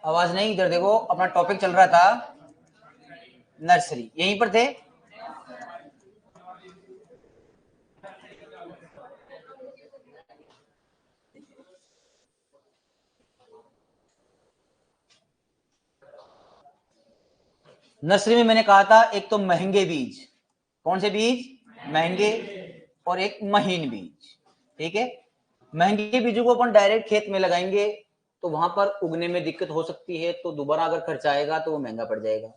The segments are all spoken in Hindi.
आवाज नहीं, इधर देखो, अपना टॉपिक चल रहा था नर्सरी, यहीं पर थे। नर्सरी में मैंने कहा था एक तो महंगे बीज, कौन से बीज? महंगे, और एक महीन बीज। ठीक है, महंगे बीजों को अपन डायरेक्ट खेत में लगाएंगे तो वहां पर उगने में दिक्कत हो सकती है, तो दोबारा अगर खर्चा आएगा तो वो महंगा पड़ जाएगा।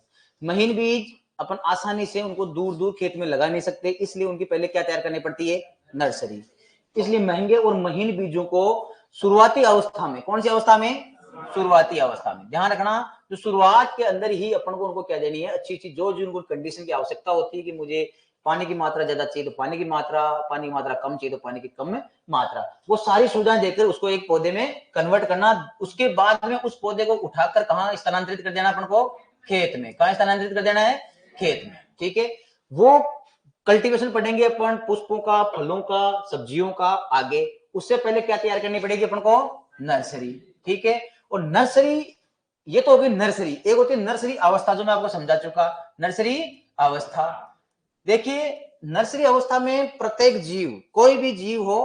महीन बीज अपन आसानी से उनको दूर दूर खेत में लगा नहीं सकते, इसलिए उनकी पहले क्या तैयार करनी पड़ती है? नर्सरी। इसलिए महंगे और महीन बीजों को शुरुआती अवस्था में, कौन सी अवस्था में? शुरुआती अवस्था में। ध्यान रखना, जो शुरुआत के अंदर ही अपन को उनको क्या देनी है? अच्छी अच्छी जो जो उनको कंडीशन की आवश्यकता होती है कि मुझे पानी की मात्रा ज्यादा चाहिए तो पानी की मात्रा कम चाहिए तो पानी की कम मात्रा, वो सारी सुविधाएं देकर उसको एक पौधे में कन्वर्ट करना। उसके बाद में उस पौधे को उठाकर कहाँ स्थानांतरित कर देना अपन को? खेत में। कहाँ स्थानांतरित कर देना है? खेत में। ठीक है, वो कल्टीवेशन पढ़ेंगे अपन पुष्पों का, फलों का, सब्जियों का आगे। उससे पहले क्या तैयार करनी पड़ेगी अपन को? नर्सरी। ठीक है, और नर्सरी, ये तो होगी नर्सरी। एक होती है नर्सरी अवस्था, जो मैं आपको समझा चुका, नर्सरी अवस्था। देखिए, नर्सरी अवस्था में प्रत्येक जीव, कोई भी जीव हो,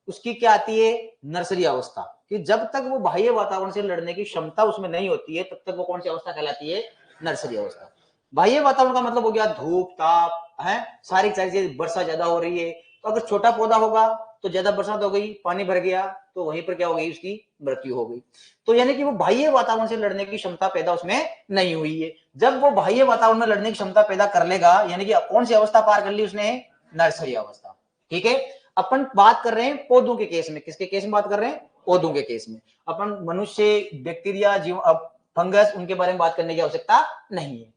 उसकी क्या आती है? नर्सरी अवस्था। कि जब तक वो बाह्य वातावरण से लड़ने की क्षमता उसमें नहीं होती है, तब तक वो कौन सी अवस्था कहलाती है? नर्सरी अवस्था। बाह्य वातावरण का मतलब हो गया धूप, ताप, है सारी चीजें, वर्षा ज्यादा हो रही है तो अगर छोटा पौधा होगा तो ज्यादा बरसात हो गई, पानी भर गया, तो वहीं पर क्या हो गई? उसकी मृत्यु हो गई। तो यानी कि वो बाह्य वातावरण से लड़ने की क्षमता पैदा उसमें नहीं हुई है। जब वो बाह्य वातावरण में लड़ने की क्षमता पैदा कर लेगा, यानी कि कौन सी अवस्था पार कर ली उसने? नर्सरी अवस्था। ठीक है, अपन बात कर रहे हैं पौधों के केस में। किसके केस में बात कर रहे हैं? पौधों के केस में। अपन मनुष्य, बैक्टीरिया, जीव, फंगस, उनके बारे में बात करने की आवश्यकता नहीं है।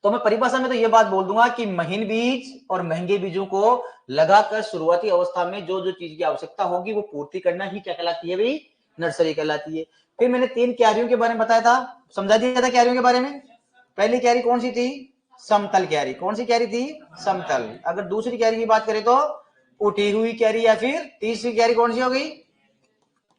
तो मैं परिभाषा में तो ये बात बोल दूंगा कि महीन बीज और महंगे बीजों को लगाकर शुरुआती अवस्था में जो जो चीज की आवश्यकता होगी वो पूर्ति करना ही क्या कहलाती है भाई? नर्सरी कहलाती है। फिर मैंने 3 क्यारियों के बारे में बताया था, समझा दिया था क्यारियों के बारे में। पहली क्यारी कौन सी थी? समतल क्यारी। कौन सी क्यारी थी? समतल। अगर दूसरी क्यारी की बात करें तो उठी हुई क्यारी, या फिर तीसरी क्यारी कौन सी होगी?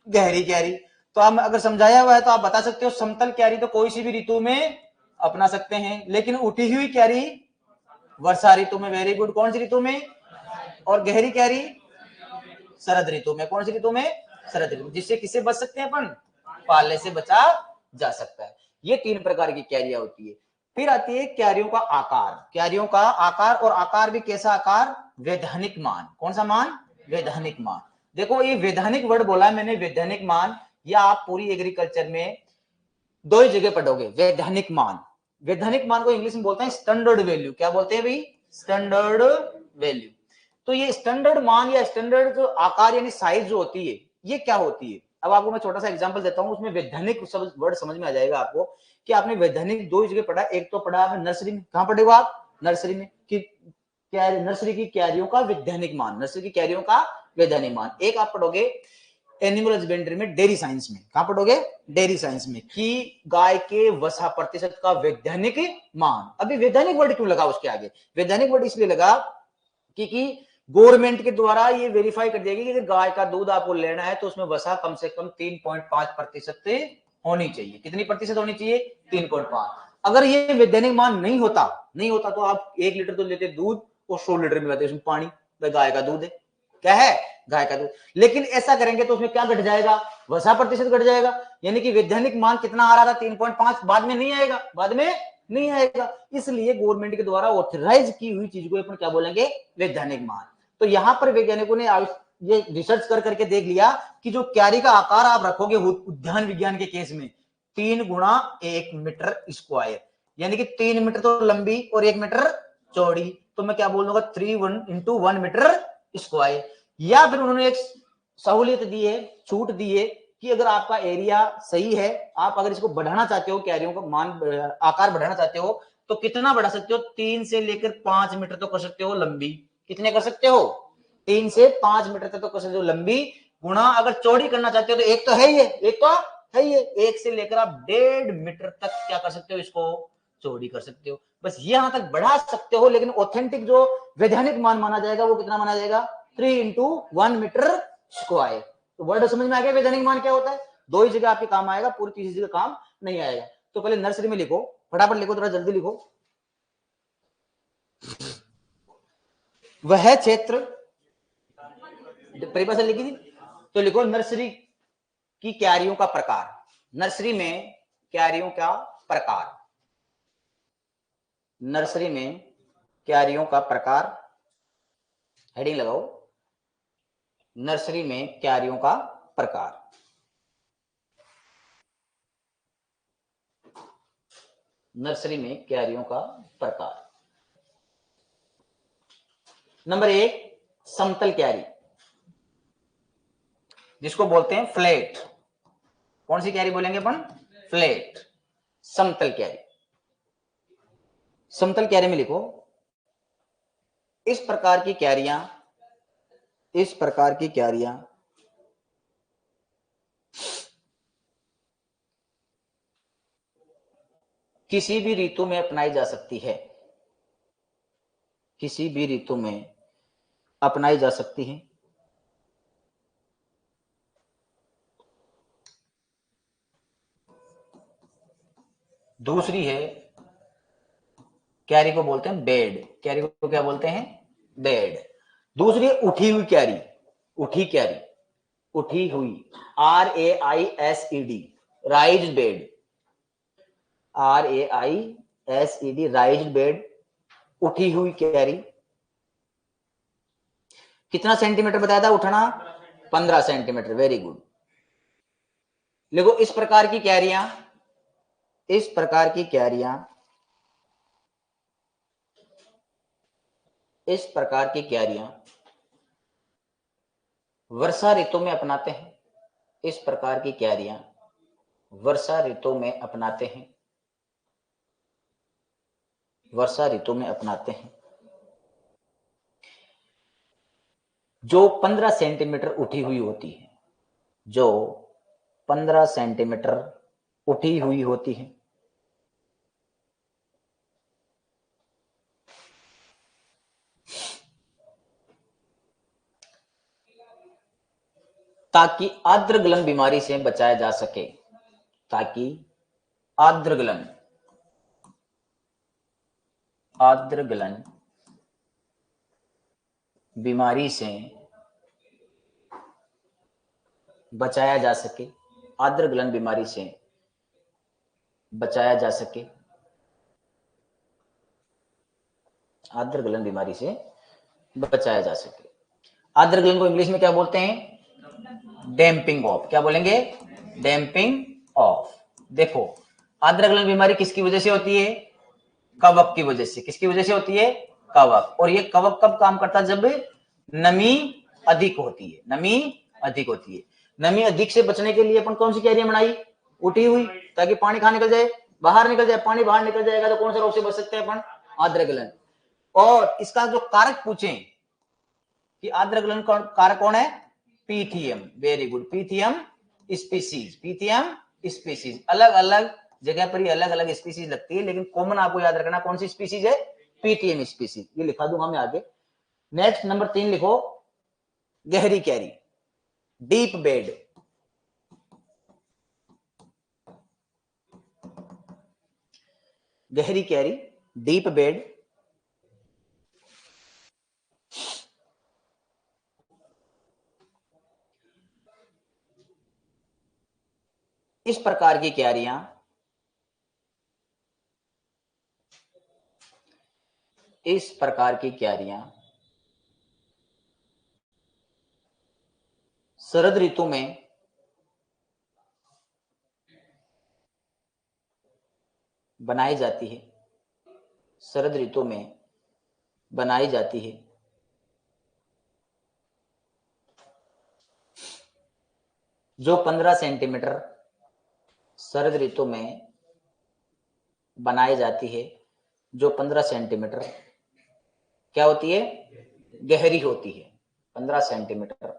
गहरी क्यारी। तो आप अगर समझाया हुआ है तो आप बता सकते हो समतल क्यारी तो कोई सी भी ऋतु में अपना सकते हैं, लेकिन उठी हुई क्यारी वर्षा ऋतु में। Very good. कौन सी ऋतु में? और गहरी क्यारी शरद ऋतु में। कौन सी ऋतु में? शरद ऋतु। जिससे किसे बच सकते हैं अपन? पाले से बचा जा सकता है। ये 3 प्रकार की क्यारियां होती है। फिर आती है क्यारियों का आकार। क्यारियों का आकार, और आकार भी कैसा आकार? वैधानिक मान। कौन सा मान? वैधानिक मान। देखो, ये वैधानिक वर्ड बोला है मैंने, वैधानिक मान, या आप पूरी एग्रीकल्चर में 2 ही जगह पढ़ोगे वैधानिक मान। वैधानिक मान को इंग्लिश में बोलते हैं स्टैंडर्ड वैल्यू। क्या बोलते हैं भाई? Standard value. तो ये स्टैंडर्ड मान या स्टैंडर्ड जो आकार यानी साइज जो होती है, ये क्या होती है? अब आपको मैं छोटा सा एग्जांपल देता हूं, उसमें वैधानिक वर्ड समझ में आ जाएगा आपको कि आपने वैधानिक 2 ही जगह पढ़ा। एक तो पढ़ा है नर्सरी में। कहां पढ़े हो आप? नर्सरी में। कि क्या? नर्सरी की क्यारियों का वैधानिक मान। नर्सरी की क्यारियों का वैधानिक मान। एक आप पढ़ोगे एनिमल हस्बेंड्री में, डेयरी साइंस में। कहां पढ़ोगे? डेयरी साइंस में, कि गाय के वसा प्रतिशत का वैधानिक मान। अभी वैधानिक वर्ड क्यों लगा उसके आगे? वैधानिक वर्ड इसलिए लगा क्योंकि गवर्नमेंट के द्वारा ये वेरीफाई कर देगी कि गाय का दूध आपको लेना है तो उसमें वसा कम से कम 3.5% होनी चाहिए। कितनी प्रतिशत होनी चाहिए? 3.5। अगर ये वैधानिक मान नहीं होता तो आप 1 लीटर तो लेते दूध और 100 लीटर मिलाते उसमें पानी। गाय का दूध है, क्या है? गाय का दूध। लेकिन ऐसा करेंगे तो उसमें क्या घट जाएगा? वसा प्रतिशत घट जाएगा। यानी कि वैधानिक मान कितना आ रहा था? 3.5। बाद में नहीं आएगा, बाद में नहीं आएगा। इसलिए गवर्नमेंट के द्वारा ऑथराइज की हुई चीज को अपन क्या बोलेंगे? वैधानिक मान। तो यहां पर वैज्ञानिकों ने ये रिसर्च कर करके देख लिया कि जो क्यारी का आकार आप रखोगे उद्यान विज्ञान के केस में 3 गुणा 1 मीटर स्क्वायर, यानी कि 3 मीटर तो लंबी और 1 मीटर चौड़ी, तो मैं क्या बोल दूंगा? 3 × 1 मीटर स्क्वायर। या फिर उन्होंने एक सहूलियत दी है, छूट दी है कि अगर आपका एरिया सही है, आप अगर इसको बढ़ाना चाहते हो, क्यारियों का मान आकार बढ़ाना चाहते हो, तो कितना बढ़ा सकते हो? 3 से लेकर 5 मीटर तो कर सकते हो लंबी। कितने कर सकते हो? 3 से 5 मीटर तक तो कर सकते हो लंबी। गुणा अगर चौड़ी करना चाहते हो तो एक तो है ही है, एक तो है ही है, 1 से लेकर आप 1.5 मीटर तक क्या कर सकते हो? इसको चौड़ी कर सकते हो। बस यहां तक बढ़ा सकते हो, लेकिन ऑथेंटिक जो वैधानिक मान माना जाएगा वो कितना माना जाएगा? 3 × 1 मीटर स्क्वायर। तो वर्ड समझ में आ गया वैधानिक मान क्या होता है? दो ही जगह आपके काम आएगा, पूरी तीसरी जगह काम नहीं आएगा। तो पहले नर्सरी में लिखो, फटाफट लिखो, थोड़ा जल्दी लिखो। वह क्षेत्र, परिभाषा लिखी थी, तो लिखो नर्सरी की क्यारियों का प्रकार। नर्सरी में क्यारियों का प्रकार, नर्सरी में क्यारियों का प्रकार, हेडिंग लगाओ, नर्सरी में क्यारियों का प्रकार। नर्सरी में क्यारियों का प्रकार। नंबर 1, समतल क्यारी, जिसको बोलते हैं फ्लैट। कौन सी क्यारी बोलेंगे अपन? फ्लैट, समतल क्यारी। समतल क्यारी में लिखो, इस प्रकार की क्यारियां, इस प्रकार की क्यारियां किसी भी ऋतु में अपनाई जा सकती है, किसी भी ऋतु में अपनाई जा सकती है। दूसरी है, क्यारी को बोलते हैं बेड, क्यारी को क्या बोलते हैं? बेड। दूसरी है उठी हुई क्यारी, उठी क्यारी, उठी हुई, RAISED, राइज्ड बेड, RAISED, राइज्ड बेड, उठी हुई क्यारी। कितना सेंटीमीटर बताया था उठना? 15 सेंटीमीटर, वेरी गुड। देखो इस प्रकार की क्यारियां, इस प्रकार की क्यारियां, इस प्रकार की क्यारियां वर्षा ऋतु में अपनाते हैं, इस प्रकार की क्यारियां वर्षा ऋतु में अपनाते हैं, वर्षा ऋतु में अपनाते हैं। जो 15 सेंटीमीटर उठी हुई होती है, जो 15 सेंटीमीटर उठी हुई होती है। ताकि आर्द्रगलन बीमारी से बचाया जा सके, ताकि आर्द्रगलन, आर्द्रगलन बीमारी से बचाया जा सके, आर्द्रगलन बीमारी से बचाया जा सके, आर्द्रगलन बीमारी से बचाया जा सके। आर्द्रगलन को इंग्लिश में क्या बोलते हैं? Damping off. क्या बोलेंगे? Damping off. देखो आर्द्रगलन बीमारी किसकी वजह से होती है? कवक की वजह से। किसकी वजह से होती है? कवक। और ये कवक कब काम करता है? जब नमी अधिक होती है, नमी अधिक होती है। नमी अधिक से बचने के लिए अपन कौन सी क्यारियां बनाई? उठी हुई, ताकि पानी कहां निकल जाए? बाहर निकल जाए। पानी बाहर निकल जाएगा तो कौन सा रोग से बच सकते हैं अपन? आर्द्रगलन। और इसका जो कारक पूछें कि आर्द्रगलन कारक कौन है? Pythium, very good, Pythium species, Pythium species. अलग अलग जगह पर ही अलग अलग स्पीसीज लगती है, लेकिन कॉमन आपको याद रखना कौन सी स्पीसीज है? PTM species. ये लिखा दूंगा मैं आगे। नेक्स्ट नंबर 3 लिखो, गहरी क्यारी, डीप बेड। गहरी क्यारी, डीप बेड। इस प्रकार की क्यारियां, इस प्रकार की क्यारियां शरद ऋतु में बनाई जाती है, शरद ऋतु में बनाई जाती है। जो 15 सेंटीमीटर शरद ऋतु में बनाई जाती है, जो 15 सेंटीमीटर क्या होती है? गहरी होती है, 15 सेंटीमीटर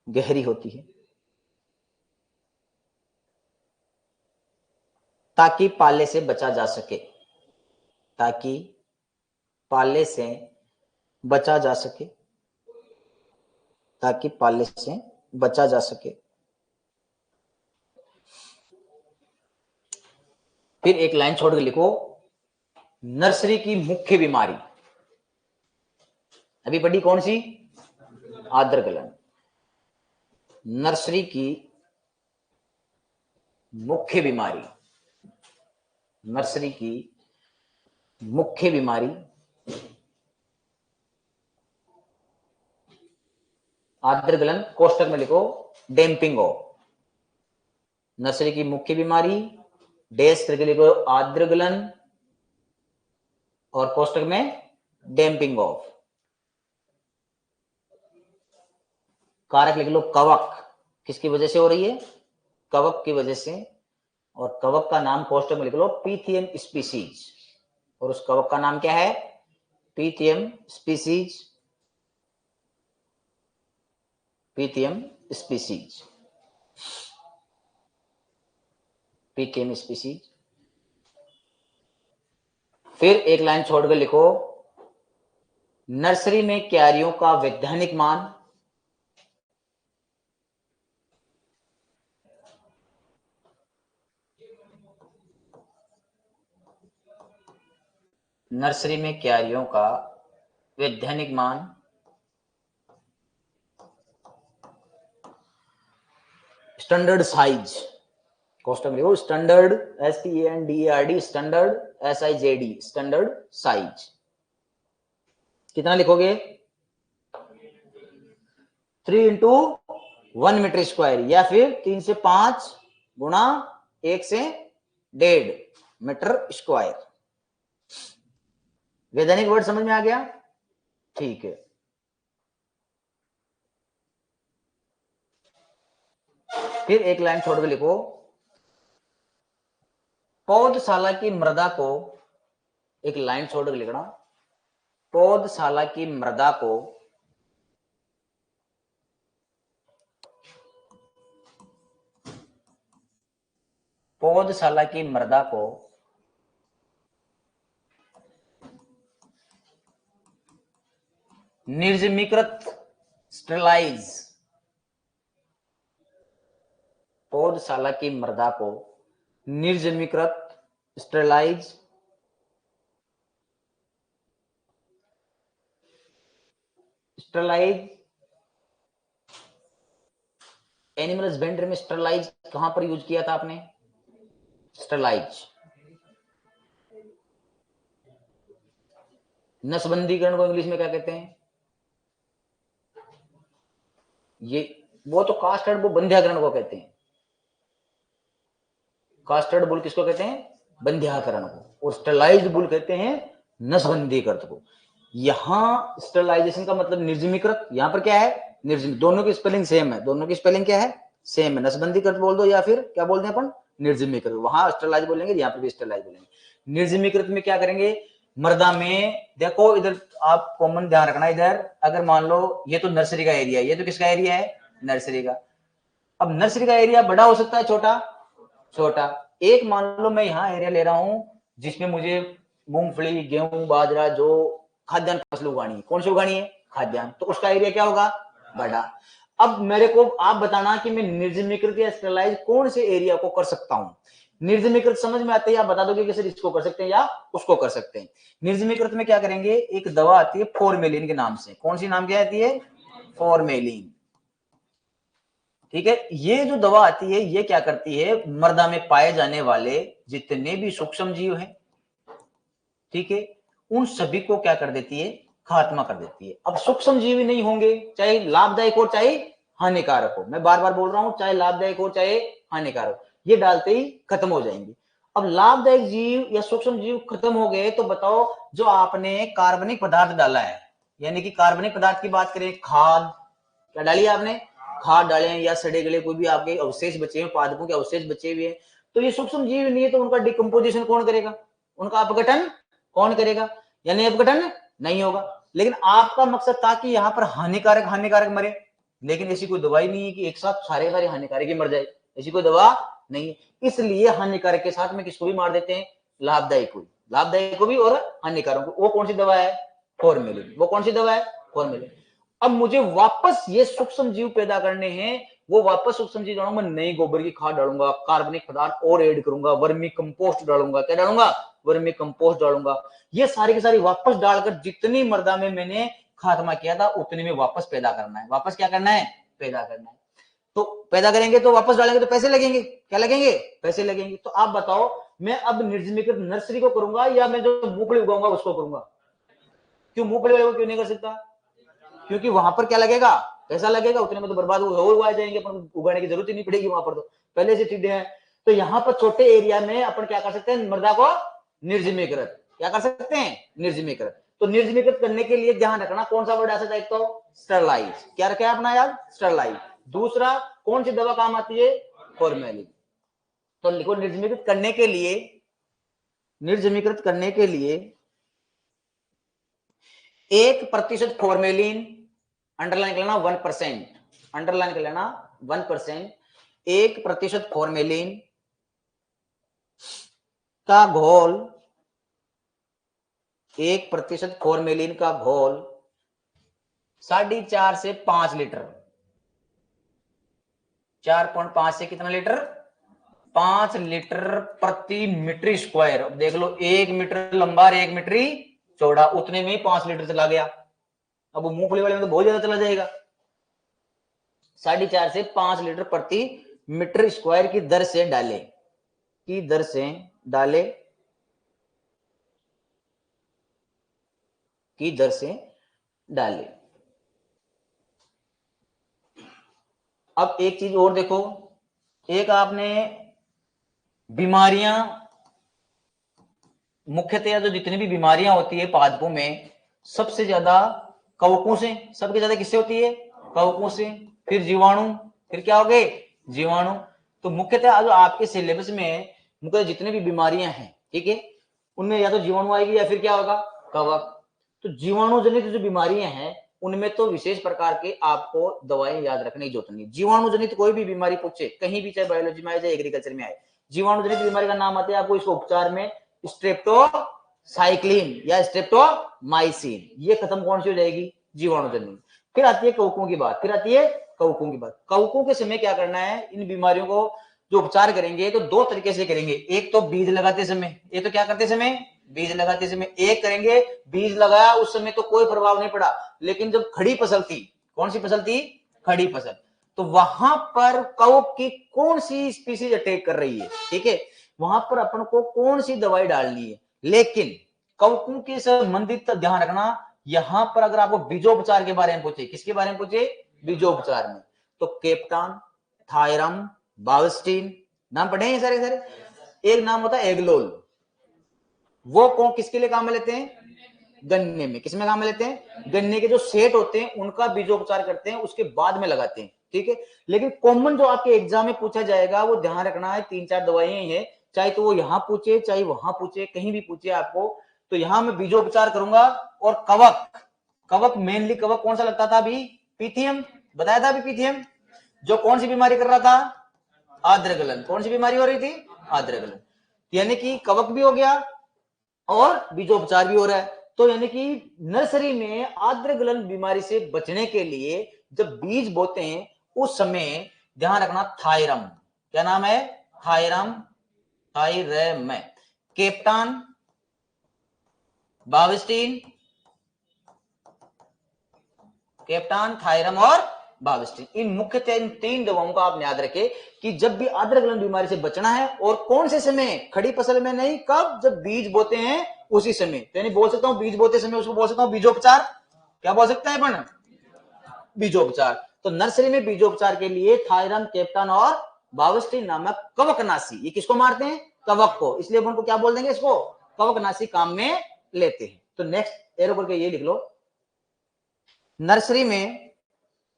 गहरी होती है, ताकि पाले से बचा जा सके, ताकि पाले से बचा जा सके, ताकि पाले से बचा जा सके। फिर एक लाइन छोड़ के लिखो, नर्सरी की मुख्य बीमारी। अभी पढ़ी कौन सी? आर्द्र गलन। नर्सरी की मुख्य बीमारी, नर्सरी की मुख्य बीमारी आर्द्र गलन, कोष्टक में लिखो डैम्पिंग ऑफ। नर्सरी की मुख्य बीमारी डैश करके लिखो आर्द्र गलन और कोष्टक में डैम्पिंग ऑफ। कारक लिख लो कवक, किसकी वजह से हो रही है? कवक की वजह से। और कवक का नाम कोष्टक में लिख लो पीथियम स्पीसीज, और उस कवक का नाम क्या है? Pythium species, Pythium species, Pythium species. फिर एक लाइन छोड़कर लिखो, नर्सरी में क्यारियों का वैज्ञानिक मान। नर्सरी में क्यारियों का वैज्ञानिक मान स्टैंडर्ड साइज, कोष्टक में लिखो standard STANDARD, standard SIZD, standard size. कितना लिखोगे? 3 इंटू 1 मीटर स्क्वायर, या फिर 3 से 5 गुणा 1 से 1.5 मीटर स्क्वायर। वैज्ञानिक वर्ड समझ में आ गया? ठीक है। फिर एक लाइन छोड़ के लिखो, पौधशाला की मृदा को, एक लाइन छोड़ के लिखना, पौधशाला की मृदा को पौधशाला की मृदा को निर्जमीकृत स्टेरलाइज, पौधशाला की मृदा को निर्जमीकृत स्टेरलाइज, स्टेरलाइज। एनिमल हस्बेंड्री में स्टेरलाइज कहां पर यूज किया था आपने? स्टेरलाइज। नसबंदीकरण को इंग्लिश में क्या कहते हैं? ये वो तो कास्टर्ड, वो बंध्याकरण को कहते हैं। कास्टर्ड बुल किसको कहते हैं? बंध्याकरण को। और स्टेरलाइज्ड बुल कहते हैं नसबंदीकृत को। यहां स्टेरलाइजेशन का मतलब निर्जमीकृत, यहां पर क्या है? निर्जमी। दोनों की स्पेलिंग सेम है, दोनों की स्पेलिंग क्या है? सेम है। नसबंदीकृत बोल दो या फिर क्या बोलते हैं अपन? निर्जमीकृत। वहां स्टेरलाइज बोलेंगे, यहाँ पर भी स्टेरलाइज बोलेंगे। निर्जमीकृत में क्या करेंगे? मृदा में देखो, इधर आप कॉमन ध्यान रखना, इधर अगर मान लो ये तो नर्सरी का एरिया है, ये तो किसका एरिया है? नर्सरी का। अब नर्सरी का एरिया बड़ा हो सकता है, छोटा? छोटा। एक मान लो मैं यहाँ एरिया ले रहा हूं जिसमें मुझे मूंगफली, गेहूं, बाजरा, जो खाद्यान्न फसल उगानी है। कौन सी उगानी है? खाद्यान्न। तो उसका एरिया क्या होगा? बड़ा। अब मेरे को आप बताना कि मैं निर्जमीकृत या स्टेरलाइज कौन से एरिया को कर सकता हूं। निर्जमीकृत समझ में आते हैं, आप बता दोगे कि सर इसको कर सकते हैं या उसको कर सकते हैं। निर्जमीकृत में क्या करेंगे? एक दवा आती है फॉर्मेलिन के नाम से। कौन सी नाम क्या आती है? फॉर्मेलिन। ठीक है। ये जो दवा आती है, ये क्या करती है? मृदा में पाए जाने वाले जितने भी सूक्ष्म जीव हैं, ठीक है, उन सभी को क्या कर देती है? खात्मा कर देती है। अब सूक्ष्म जीव ही नहीं होंगे, चाहे लाभदायक हो चाहे हानिकारक हो, मैं बार बार बोल रहा हूं, चाहे लाभदायक हो चाहे हानिकारक हो, ये डालते ही खत्म हो जाएंगे। अब लाभदायक जीव या सूक्ष्म जीव खत्म हो गए तो बताओ, जो आपने कार्बनिक पदार्थ डाला है, यानी कि कार्बनिक पदार्थ की बात करें, खाद क्या डाली आपने? खाद डाले हैं, या सड़े गले कोई भी आपके अवशेष बचे हैं, पादपों के अवशेष बचे हुए हैं, तो ये सूक्ष्म जीव नहीं है, तो उनका डिकम्पोजिशन कौन करेगा? उनका अपघटन कौन करेगा? यानी अपघटन नहीं होगा। लेकिन आपका मकसद था कि यहाँ पर हानिकारक हानिकारक मरे, लेकिन ऐसी कोई दवाई नहीं है कि एक साथ सारे सारे हानिकारक ही मर जाए, ऐसी कोई दवा नहीं है। इसलिए हानिकारक के साथ में किसको भी मार देते हैं? लाभदायक को, लाभदायक को भी और हानिकारक को। वो कौन सी दवा है? फॉर्मेलिन। वो कौन सी दवा है? फॉर्मेलिन। अब मुझे वापस ये सूक्ष्म जीव पैदा करने हैं, वो वापस सूक्ष्म जीव डालूंगा, नई गोबर की खाद डालूंगा, कार्बनिक पदार्थ और ऐड करूंगा, वर्मी कंपोस्ट डालूंगा, क्या डालूंगा, वर्मी कंपोस्ट डालूंगा। ये सारी की सारी वापस डालकर जितनी मृदा में मैंने खात्मा किया था उतनी में वापस पैदा करना है। वापस क्या करना है, पैदा करना है। तो पैदा करेंगे तो वापस डालेंगे तो पैसे लगेंगे, क्या लगेंगे, पैसे लगेंगे। तो आप बताओ मैं अब निर्जमीकृत नर्सरी को करूंगा या मैं जो मूंगफली उगाऊंगा उसको करूंगा? क्यों मूंगफली वाले को क्यों नहीं कर सकता? क्योंकि वहां पर क्या लगेगा, पैसा लगेगा, उतने में तो बर्बाद हो उगाए जाएंगे, अपन उगाने की जरूरत ही नहीं पड़ेगी वहां पर, तो पहले से चीजें हैं। तो यहाँ पर छोटे एरिया में अपन क्या कर सकते हैं, मृदा को निर्जमीकृत, क्या कर सकते हैं, निर्जमीकृत। तो निर्जमीकृत करने के लिए ध्यान रखना कौन सा वर्ड आ सकता है, एक तो स्टरलाइज, क्या रखा है अपना याद, स्टरलाइज। दूसरा कौन सी दवा काम आती है, फॉर्मेलिन। तो लिखो निर्जमीकृत करने के लिए, निर्जमीकृत करने के लिए 1% फॉर्मेलिन, अंडरलाइन कर लेना 1%, अंडरलाइन कर लेना 1%, 1% फॉर्मेलिन का घोल, 1% फॉर्मेलिन का घोल 4.5 से 5 लीटर, 4.5 से कितना लीटर, 5 लीटर प्रति मीटर स्क्वायर। अब देख लो 1 मीटर लंबा और 1 मीटर चौड़ा, उतने में ही 5 लीटर चला गया। अब मूंगफली वाले में तो बहुत ज्यादा चला जाएगा। 4.5 से 5 लीटर प्रति मीटर स्क्वायर की दर से डाले, की दर से डाले, की दर से डाले। अब एक चीज और देखो, एक आपने बीमारियां, मुख्यतया जो जितनी भी बीमारियां होती है पादपों में, सबसे ज्यादा कवकों से, सबसे ज्यादा किससे होती है, कवकों से, फिर जीवाणु, फिर क्या हो गए, जीवाणु। तो मुख्यतः जो आपके सिलेबस में मुख्य जितने भी बीमारियां हैं, ठीक है, उनमें या तो जीवाणु आएगी या फिर क्या होगा, कवक। तो जीवाणु जनित जो बीमारियां हैं उनमें तो विशेष प्रकार के आपको दवाएं याद रखने की जरूरत नहीं। जीवाणु जनित कोई भी बीमारी पूछे कहीं भी, चाहे बायोलॉजी में आए चाहे एग्रीकल्चर में आए, जीवाणु जनित बीमारी का नाम आता है, आपको इसको उपचार में स्ट्रेप्टोसाइक्लिन या स्ट्रेप्टोमाइसिन, ये खत्म कौन सी हो जाएगी, जीवाणु जनित। फिर आती है कवकों की बात, फिर आती है कवकों की बात। कवकों के समय क्या करना है, इन बीमारियों को जो उपचार करेंगे तो दो तरीके से करेंगे। एक तो बीज लगाते समय, ये तो क्या करते समय, बीज लगाते समय एक करेंगे, बीज लगाया उस समय तो कोई प्रभाव नहीं पड़ा, लेकिन जब खड़ी फसल थी, कौन सी फसल थी, खड़ी फसल, तो वहां पर कवक की कौन सी स्पीसीज अटैक कर रही है, ठीक है, वहां पर अपन को कौन सी दवाई डालनी है। लेकिन कवकों के संबंधित ध्यान रखना, यहां पर अगर आपको बीजोपचार के बारे में पूछे, किसके बारे में पूछे, बीजोपचार में, तो केप्टान, थायरम, बावस्टीन, नाम पढ़े हैं सारे सारे। एक नाम होता है एग्लोल, वो कौन किसके लिए काम में लेते हैं, गन्ने में, किसमें काम में लेते हैं, गन्ने के जो सेट होते हैं उनका बीजोपचार करते हैं, उसके बाद में लगाते हैं, ठीक है। लेकिन कॉमन जो आपके एग्जाम में पूछा जाएगा वो ध्यान रखना है, 3-4 दवाइयां हैं, चाहे तो वो यहां पूछे चाहे वहां पूछे, कहीं भी पूछे आपको, तो यहां मैं बीजोपचार करूंगा। और कवक, कवक मेनली कवक कौन सा लगता था अभी, पीथियम, बताया था अभी पीथियम, जो कौन सी बीमारी कर रहा था, आद्रगलन, कौन सी बीमारी हो रही थी, आद्रगलन, यानी कि कवक भी हो गया और बीजोपचार भी हो रहा है। तो यानी कि नर्सरी में आद्रगलन बीमारी से बचने के लिए जब बीज बोते हैं उस समय ध्यान रखना थायरम, क्या नाम है, thiram, thiram, captan, Bavistin, captan, thiram और बाविस्टीन, इन मुख्यतः इन 3 दवाओं का आप याद रखें कि जब भी आद्रगलन बीमारी से बचना है, और कौन से समय, खड़ी फसल में नहीं, कब, जब बीज बोते हैं उसी समय। तो यानी बोल सकता हूं बीज बोते समय उसको बोल सकता हूं बीजोपचार, क्या बोल सकते हैं अपन, बीजोपचार। तो नर्सरी में बीजोपचार के लिए थायरम, केप्टान और बाविस्टीन नामक कवकनाशी, ये किसको मारते हैं, कवक को, इसलिए अपन को क्या बोल देंगे, इसको कवकनाशी काम में लेते हैं। तो नेक्स्ट एरो करके ये लिख लो, नर्सरी में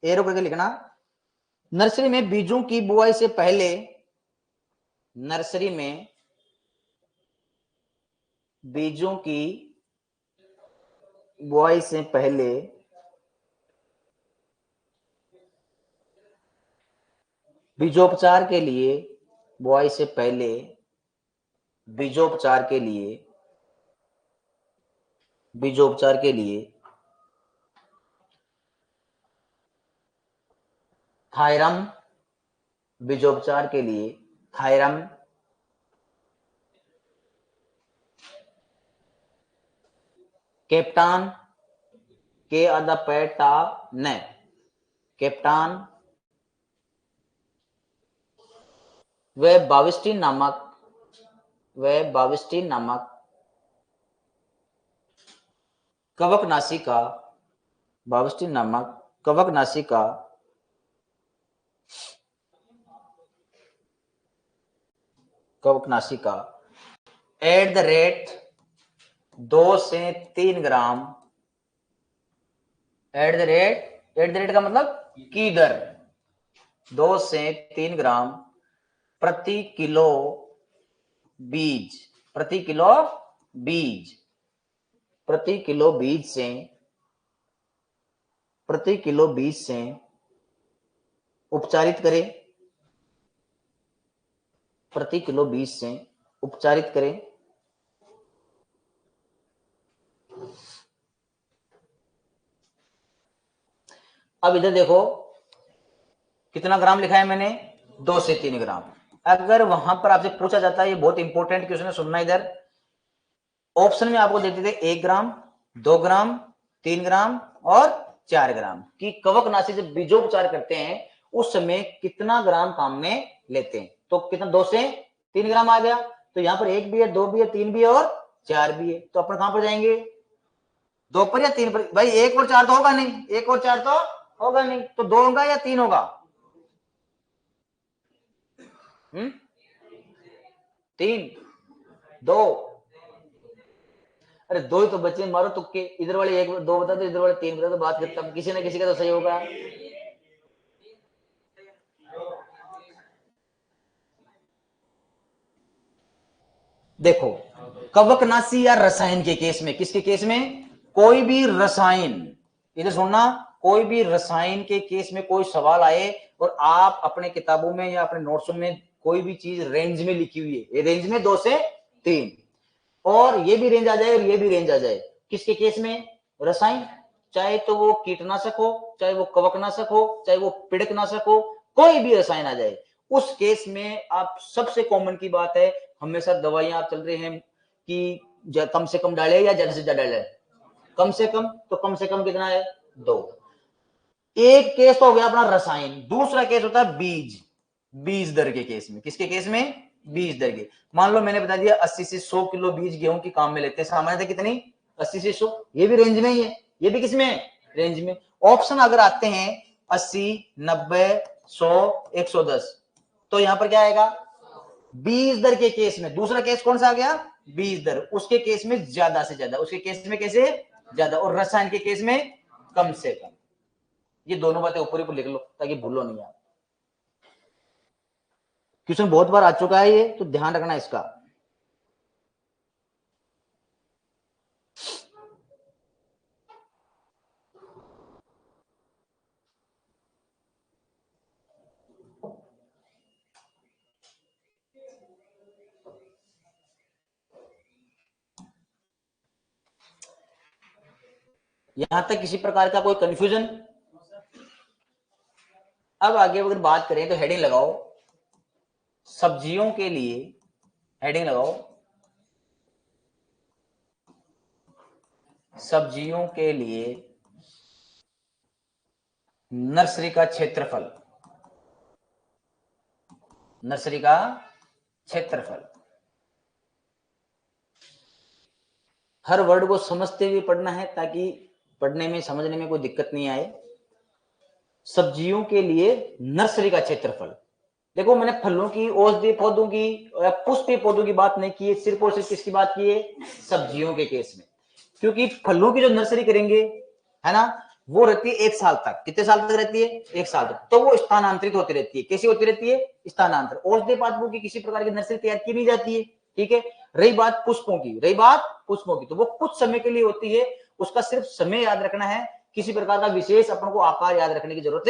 एरो करके लिखना, नर्सरी में बीजों की बुआई से पहले, नर्सरी में बीजों की बुआई से पहले बीजोपचार के लिए, बुआई से पहले बीजोपचार के लिए, बीजोपचार के लिए थायरम, बीजोपचार के लिए थायरम, कैप्टान के आधा पैटा न, कैप्टान व बाविस्टीन नामक कवकनाशी का, बाविस्टीन नामक कवकनाशी का एट द रेट 2 से 3 ग्राम, एट द रेट का मतलब की दर 2 से 3 ग्राम प्रति किलो बीज से उपचारित करें, प्रति किलो बीज से उपचारित करें। अब इधर देखो कितना ग्राम लिखा है मैंने, 2 से 3 ग्राम। अगर वहां पर आपसे पूछा जाता है, ये बहुत इंपॉर्टेंट क्वेश्चन है, सुनना इधर, ऑप्शन में आपको देते थे 1 ग्राम, 2 ग्राम, 3 ग्राम और 4 ग्राम की कवकनाशी जब बीजोपचार करते हैं उस समय कितना ग्राम काम में लेते हैं। तो कितना, 2 से 3 ग्राम आ गया। तो यहाँ पर 1 भी है, 2 भी है, 3 भी है और 4 भी है। तो अपन कहां पर जाएंगे, 2 पर या 3 पर? भाई 1 और 4 तो होगा नहीं, 1 और 4 तो होगा नहीं, तो 2 होगा या 3 होगा? 3, 2, अरे 2 ही तो बच्चे, मारो तुक्के, इधर वाले 1 2 बता दो, इधर वाले 3 बता दो, बात खत्म। किसी ना किसी का तो सही होगा। देखो कवकनाशी या रसायन के केस में, किसके केस में, कोई भी रसायन, इधर सुनना, कोई भी रसायन के केस में कोई सवाल आए और आप अपने किताबों में या अपने नोट्स में कोई भी चीज रेंज में लिखी हुई है, ये रेंज में 2 से 3, और ये भी रेंज आ जाए और ये भी रेंज आ जाए, किसके केस में, रसायन, चाहे तो वो कीटनाशक हो, चाहे वो कवकनाशक हो, चाहे वो पीड़कनाशक हो, कोई भी रसायन आ जाए, उस केस में आप सबसे कॉमन की बात है, हमेशा दवाइयां आप चल रहे हैं कि कम से कम डाले या ज्यादा से ज्यादा डाले, कम से कम, तो कम से कम कितना है, 2। एक केस तो हो गया अपना रसायन, दूसरा केस होता है बीज दर के केस में, किसके केस में, बीज दर के। मान लो मैंने बता दिया 80 से 100 किलो बीज गेहूं की काम में लेते हैं, सामान्यतः कितनी, 80 से 100, ये भी रेंज में ही है, ये भी किसमें, रेंज में। ऑप्शन अगर आते हैं 80, 90, 100, 110, तो यहां पर क्या आएगा, बीज दर के केस में। दूसरा केस कौन सा आ गया, बीज दर, उसके केस में ज्यादा से ज्यादा, उसके केस में कैसे, ज्यादा, और रसायन के केस में कम से कम। ये दोनों बातें ऊपर ऊपर लिख लो ताकि भूलो नहीं आप, क्वेश्चन बहुत बार आ चुका है ये, तो ध्यान रखना इसका। यहां तक किसी प्रकार का कोई कंफ्यूजन? अब आगे अगर बात करें तो हेडिंग लगाओ, सब्जियों के लिए, हेडिंग लगाओ, सब्जियों के लिए नर्सरी का क्षेत्रफल, नर्सरी का क्षेत्रफल। हर वर्ड को समझते हुए पढ़ना है ताकि पढ़ने में, समझने में कोई दिक्कत नहीं आए। सब्जियों के लिए नर्सरी का क्षेत्रफल। देखो मैंने फलों की, औषधीय पौधों की या पुष्पीय पौधों की बात नहीं की है, सिर्फ और सिर्फ किसकी बात की है, सब्जियों के केस में। क्योंकि फलों की जो नर्सरी करेंगे, है ना, वो रहती है 1 साल तक। कितने साल तक रहती है, 1 साल तक। तो वो स्थानांतरित होती रहती है। कैसी होती रहती है, स्थानांतर। औषधीय पादपों की किसी प्रकार की नर्सरी तैयार की नहीं जाती है, ठीक है। रही बात पुष्पों की, तो वो कुछ समय के लिए होती है, उसका सिर्फ समय याद रखना है, किसी प्रकार का विशेष अपन को आकार याद रखने की जरूरत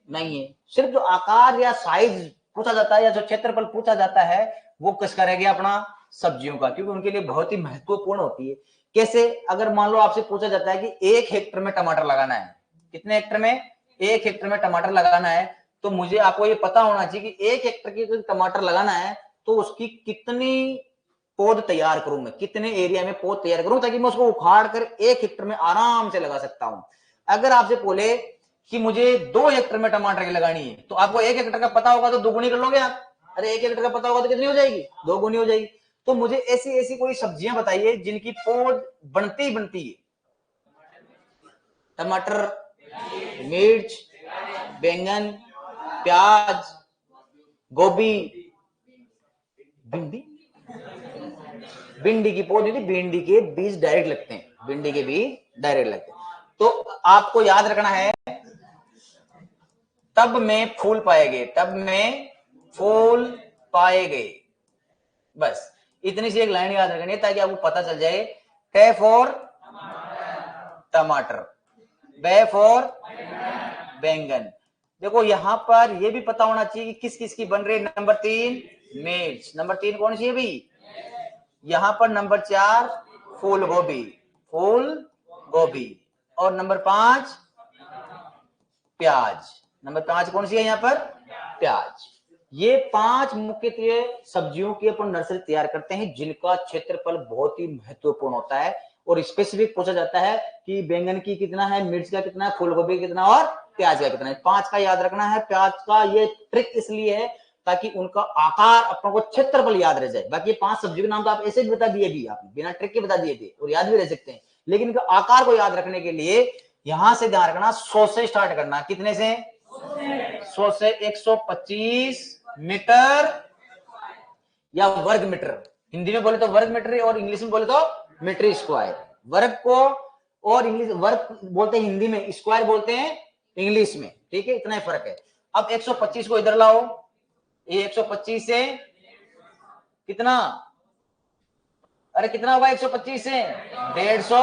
नहीं है। सिर्फ जो आकार या साइज पूछा जाता है या जो क्षेत्रफल पूछा जाता है वो किसका रह गया, अपना सब्जियों का, क्योंकि उनके लिए बहुत ही महत्वपूर्ण होती है। कैसे, अगर मान लो आपसे पूछा जाता है कि 1 हेक्टेयर में टमाटर लगाना है, कितने हेक्टेयर में, 1 हेक्टेयर में टमाटर लगाना है, तो मुझे आपको ये पता होना चाहिए कि 1 हेक्टर की जो टमाटर लगाना है तो उसकी कितनी पौध तैयार करूं, मैं कितने एरिया में पौध तैयार करूं ताकि मैं उसको उखाड़ कर 1 हेक्टर में आराम से लगा सकता हूं। अगर आपसे बोले कि मुझे 2 हेक्टर में टमाटर की लगानी है तो आपको 1 हेक्टर का पता होगा तो दोगुनी कर लोगे आप। अरे 1 हेक्टर का पता होगा तो कितनी हो जाएगी, 2 गुनी हो जाएगी। तो मुझे ऐसी ऐसी कोई सब्जियां बताइए जिनकी पौध बनती ही बनती है। टमाटर, मिर्च, बैंगन, प्याज, गोभी, भिंडी। भिंडी की पौध होती, भिंडी के बीज डायरेक्ट लगते हैं, भिंडी के बीज डायरेक्ट लगते हैं। तो आपको याद रखना है तब में फूल पाएंगे, तब में फूल पाएंगे, बस इतनी सी एक लाइन याद रखनी है ताकि आपको पता चल जाए। टे फॉर टमाटर, बे फॉर बैंगन। देखो यहां पर यह भी पता होना चाहिए कि किस किस की बन रही है। नंबर 3 मिर्च, नंबर 3 कौन सी है भाई, यहां पर नंबर 4 फूल गोभी, फूल गोभी, और नंबर 5 प्याज, नंबर 5 कौन सी है यहां पर, प्याज। ये 5 मुख्यतः सब्जियों की अपन नर्सरी तैयार करते हैं जिनका क्षेत्रफल बहुत ही महत्वपूर्ण होता है और स्पेसिफिक पूछा जाता है कि बैंगन की कितना है, मिर्च का कितना है, फूलगोभी कितना और प्याज का कितना है। 5 का याद रखना है। प्याज का ये ट्रिक इसलिए है ताकि उनका आकार अपन को क्षेत्रफल याद रह जाए। बाकी 5 सब्जियों के नाम तो आप ऐसे भी बता दिए भी, आपने बिना ट्रिक के बता दिए थे और याद भी रह सकते हैं, लेकिन इनका आकार को याद रखने के लिए यहां से ध्यान रखना 100 से स्टार्ट करना। कितने से, 100 से 125 मीटर या वर्ग मीटर। हिंदी में बोले तो वर्ग मीटर और इंग्लिश में बोले तो मीटर स्क्वायर। वर्ग को और इंग्लिश वर्ग बोलते हैं हिंदी में, स्क्वायर बोलते हैं इंग्लिश में, ठीक है, इतना ही फर्क है। अब 125 को इधर लाओ, ये 125 से कितना, अरे कितना होगा 125 से 150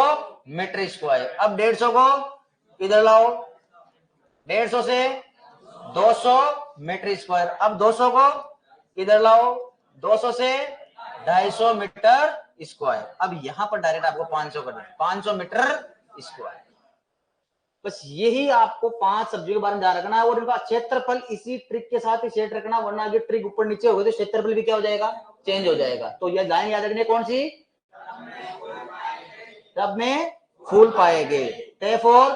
मीटर स्क्वायर। अब 150 को इधर लाओ, 150 से 200 मीटर स्क्वायर। अब 200 को इधर लाओ, 200 से 250 मीटर स्क्वायर। अब यहां पर डायरेक्ट आपको 500 करना है, 500 मीटर स्क्वायर। बस यही आपको 5 सब्जियों के बारे में ध्यान रखना है और इनका क्षेत्रफल इसी ट्रिक के साथ ही सेट रखना, वरना अगर ट्रिक ऊपर नीचे हो गई तो क्षेत्रफल भी क्या हो जाएगा, चेंज हो जाएगा। तो यह लाइन याद रखनी है कौन सी, तब में फूल पाएंगे, टे फॉर,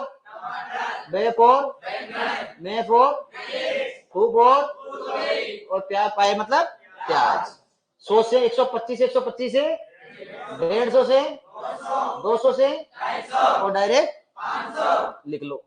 बे फॉर, मे फॉर, फू फॉर, और प्याज पाए मतलब प्याज। 100 से 125 से 125 से 150 से 200 से और डायरेक्ट 500 लिख लो।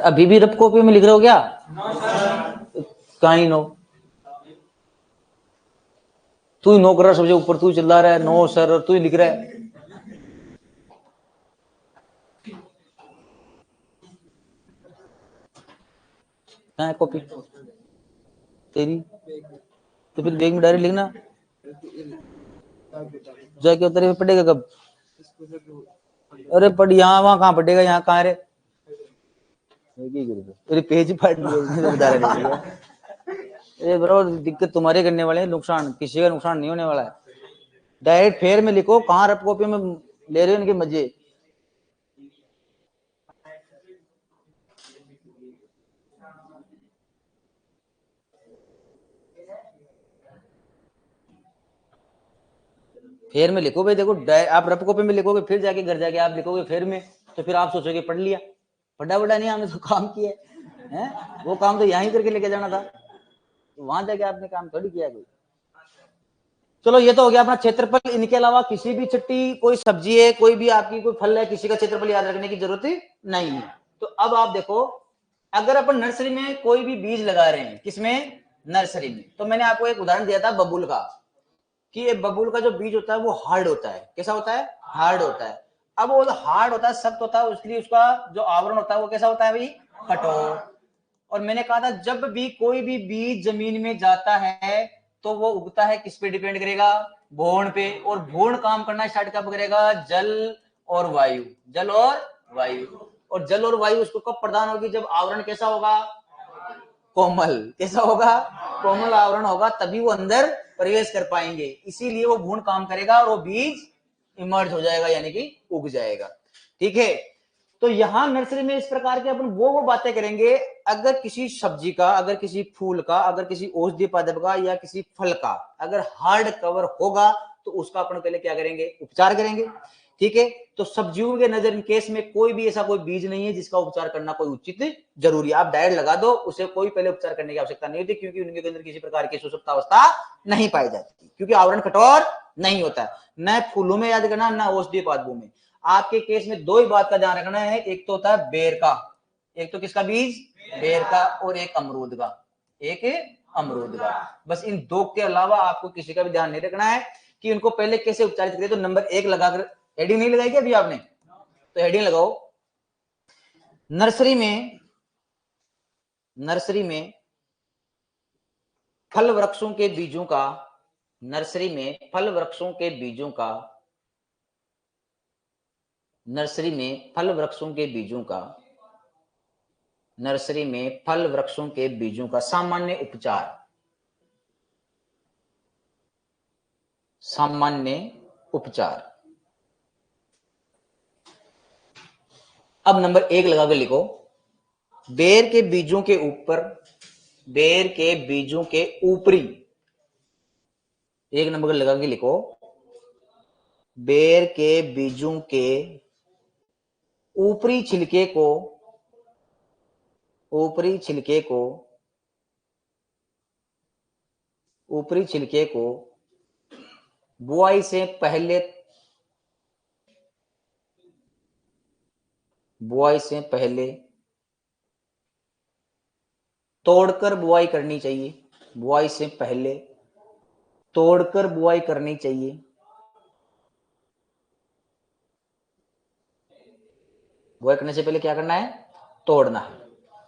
अभी भी रफ कॉपी में लिख रहे हो क्या? कहीं नो, तू ही नो कर रहा, सबसे ऊपर तू चिल्ला रहा है नो सर, तू ही लिख रहा है। कहाँ है कॉपी तेरी? तो फिर बैग में डायरी लिखना, जाके उतरे पड़ेगा कब? अरे पढ़, यहाँ वहां कहाँ पड़ेगा, यहाँ कहाँ रे? अरे पेज फाड़ बता रहे ए ब्रो, दिक्कत तुम्हारे करने वाले हैं, नुकसान किसी का नुकसान नहीं होने वाला है। डायरेक्ट फेयर में लिखो, कहाँ रफ कॉपी में ले रहे हो इनके मजे। फेयर में लिखो भाई, देखो आप रफ कॉपी में लिखोगे, फिर जाके घर जाके आप लिखोगे फेयर में, तो फिर आप सोचोगे पढ़ लिया। पढ़ा बड़ा नहीं, हमने तो काम किया है, वो काम तो यहीं करके लेके जाना था, तो वहां जाके आपने काम थोड़ी किया कोई। चलो ये तो हो गया अपना क्षेत्रफल। इनके अलावा किसी भी छठी कोई सब्जी है, कोई भी आपकी कोई फल है, किसी का क्षेत्रफल याद रखने की जरूरत नहीं है। तो अब आप देखो, अगर अपन नर्सरी में कोई भी बीज लगा रहे हैं, किसमें, नर्सरी में, तो मैंने आपको एक उदाहरण दिया था बबूल का, कि ये बबूल का जो बीज होता है वो हार्ड होता है। कैसा होता है, हार्ड होता है। अब वो हार्ड होता है, सख्त होता है, इसलिए उसका जो आवरण होता है वो कैसा होता है भाई, कठोर। और मैंने कहा था जब भी कोई भी बीज जमीन में जाता है तो वो उगता है किस पे डिपेंड करेगा, भूण पे। और भूण काम करना स्टार्ट कब करेगा, जल और वायु, जल और वायु। और जल और वायु उसको कब प्रदान होगी, जब आवरण कैसा होगा, कोमल। कैसा होगा, कोमल आवरण होगा, तभी वो अंदर प्रवेश कर पाएंगे, इसीलिए वो भ्रूण काम करेगा और वो बीज इमर्ज हो जाएगा, यानी कि उग जाएगा। ठीक है, तो यहां नर्सरी में इस प्रकार के अपन वो बातें करेंगे। अगर किसी सब्जी का, अगर किसी फूल का, अगर किसी औषधीय पादप का या किसी फल का अगर हार्ड कवर होगा तो उसका अपन पहले क्या करेंगे, उपचार करेंगे। ठीक है, तो सब्जियों के नजर केस में कोई भी ऐसा कोई बीज नहीं है जिसका उपचार करना कोई उचित जरूरी। आप डायरेक्ट लगा दो, उसे कोई पहले उपचार करने की आवश्यकता नहीं होती, क्योंकि उनके अंदर किसी प्रकार की सुसुप्त अवस्था नहीं पाई जाती, क्योंकि आवरण कठोर नहीं होता है। न फूलों में याद करना, न औषधीय पादपों में। आपके केस में दो ही बात का ध्यान रखना है, एक तो होता है बेर का, एक तो किसका बीज, बेर का, और एक अमरूद का, एक अमरूद का। बस इन दो के अलावा आपको किसी का भी ध्यान नहीं रखना है कि उनको पहले कैसे उपचारित करें। तो नंबर 1 लगाकर, हेडिंग नहीं लगाई क्या अभी आपने, तो हेडिंग लगाओ, नर्सरी में, नर्सरी में फल वृक्षों के बीजों का, नर्सरी में फल वृक्षों के बीजों का, नर्सरी में फल वृक्षों के बीजों का, नर्सरी में फल वृक्षों के बीजों का सामान्य उपचार, सामान्य उपचार। अब नंबर 1 लगा के लिखो, बेर के बीजों के ऊपर, बेर के बीजों के ऊपरी, 1 नंबर लगा के लिखो, बेर के बीजों के ऊपरी छिलके को, ऊपरी छिलके को, ऊपरी छिलके को बुआई से पहले, बुआई से पहले तोड़कर बुआई करनी चाहिए, बुआई से पहले तोड़कर बुआई करनी चाहिए। बुआई करने से पहले क्या करना है, तोड़ना है।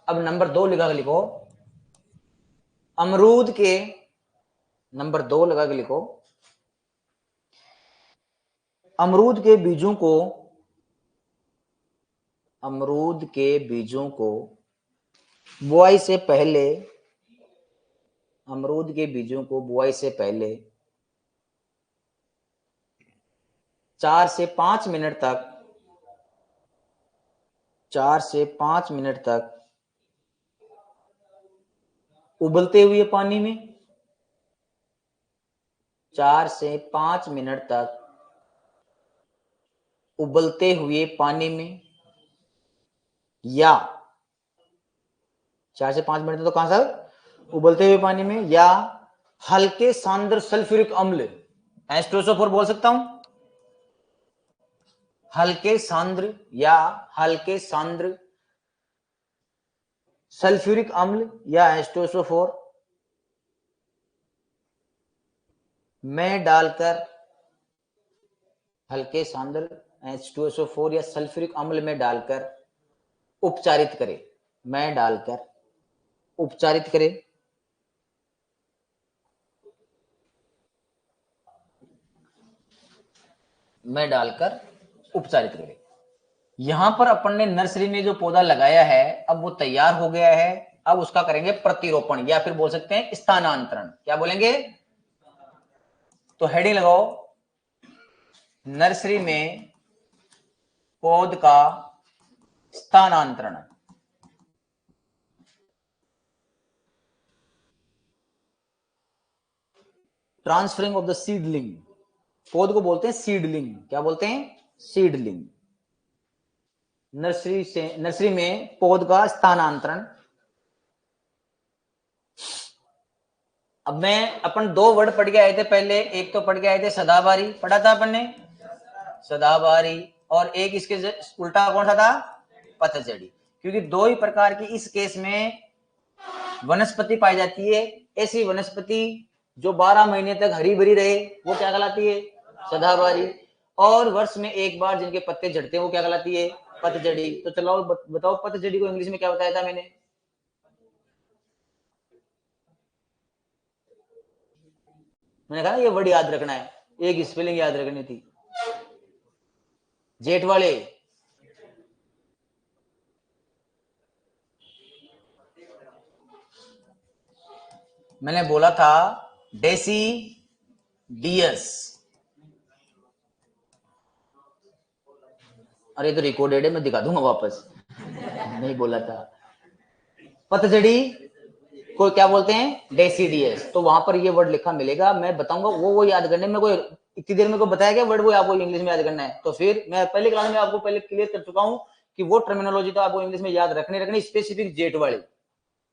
अब नंबर 2 लिखो, अमरूद के, नंबर 2 लगा के लिखो, अमरूद के बीजों को, अमरूद के बीजों को बुआई से पहले, अमरूद के बीजों को बुआई से पहले 4 से 5 मिनट तक, 4 से 5 मिनट तक उबलते हुए पानी में, 4 से 5 मिनट तक उबलते हुए पानी में, या 4 से 5 मिनट तो कहां सर, उबलते हुए पानी में, या हल्के सांद्र सल्फ्यूरिक अम्ल, H2SO4 बोल सकता हूं, हल्के सांद्र या हल्के सांद्र सल्फ्यूरिक अम्ल या H2SO4 में डालकर, हल्के सांद्र H2SO4 या सल्फ्यूरिक अम्ल में डालकर उपचारित करें, में डालकर उपचारित करें। में डालकर उपचारित करें। यहां पर अपन ने नर्सरी में जो पौधा लगाया है, अब वो तैयार हो गया है, अब उसका करेंगे प्रतिरोपण या फिर बोल सकते हैं स्थानांतरण। क्या बोलेंगे? तो हेडिंग लगाओ, नर्सरी में पौध का स्थानांतरण। ट्रांसफरिंग ऑफ द सीडलिंग, पौध को बोलते हैं सीडलिंग। क्या बोलते हैं? सीडलिंग। नर्सरी में पौध का स्थानांतरण। अब मैं अपन दो वर्ड पढ़ के आए थे पहले, एक तो पढ़ के आए थे सदाबहारी, पढ़ा था अपन ने सदाबहारी, और एक इसके उल्टा कौन सा था? पतझड़ी। क्योंकि दो ही प्रकार की इस केस में वनस्पति पाई जाती है। ऐसी वनस्पति जो 12 महीने तक हरी भरी रहे वो क्या कहलाती है? सदाबहारी। और वर्ष में एक बार जिनके पत्ते झड़ते हैं वो क्या कहलाती है? पतझड़ी। तो चलो बताओ पतझड़ी को इंग्लिश में क्या बताया था मैंने? मैंने कहा ना ये वर्ड याद रखना है, एक स्पेलिंग याद रखनी थी। जेठ वाले मैंने बोला था डेसीडियस। अरे तो रिकॉर्डेड है, मैं दिखा दूंगा वापस। नहीं बोला था। पतझड़ी को क्या बोलते हैं? डेसीडियस। तो वहां पर ये वर्ड लिखा मिलेगा, मैं बताऊंगा वो याद करने में कोई इतनी देर में को बताया गया वर्ड वो आपको इंग्लिश में याद करना है। तो फिर मैं पहले क्लास में आपको पहले क्लियर कर चुका हूं कि वो टर्मिनोलॉजी तो आपको इंग्लिश में याद रखनी स्पेसिफिक जेट वाले,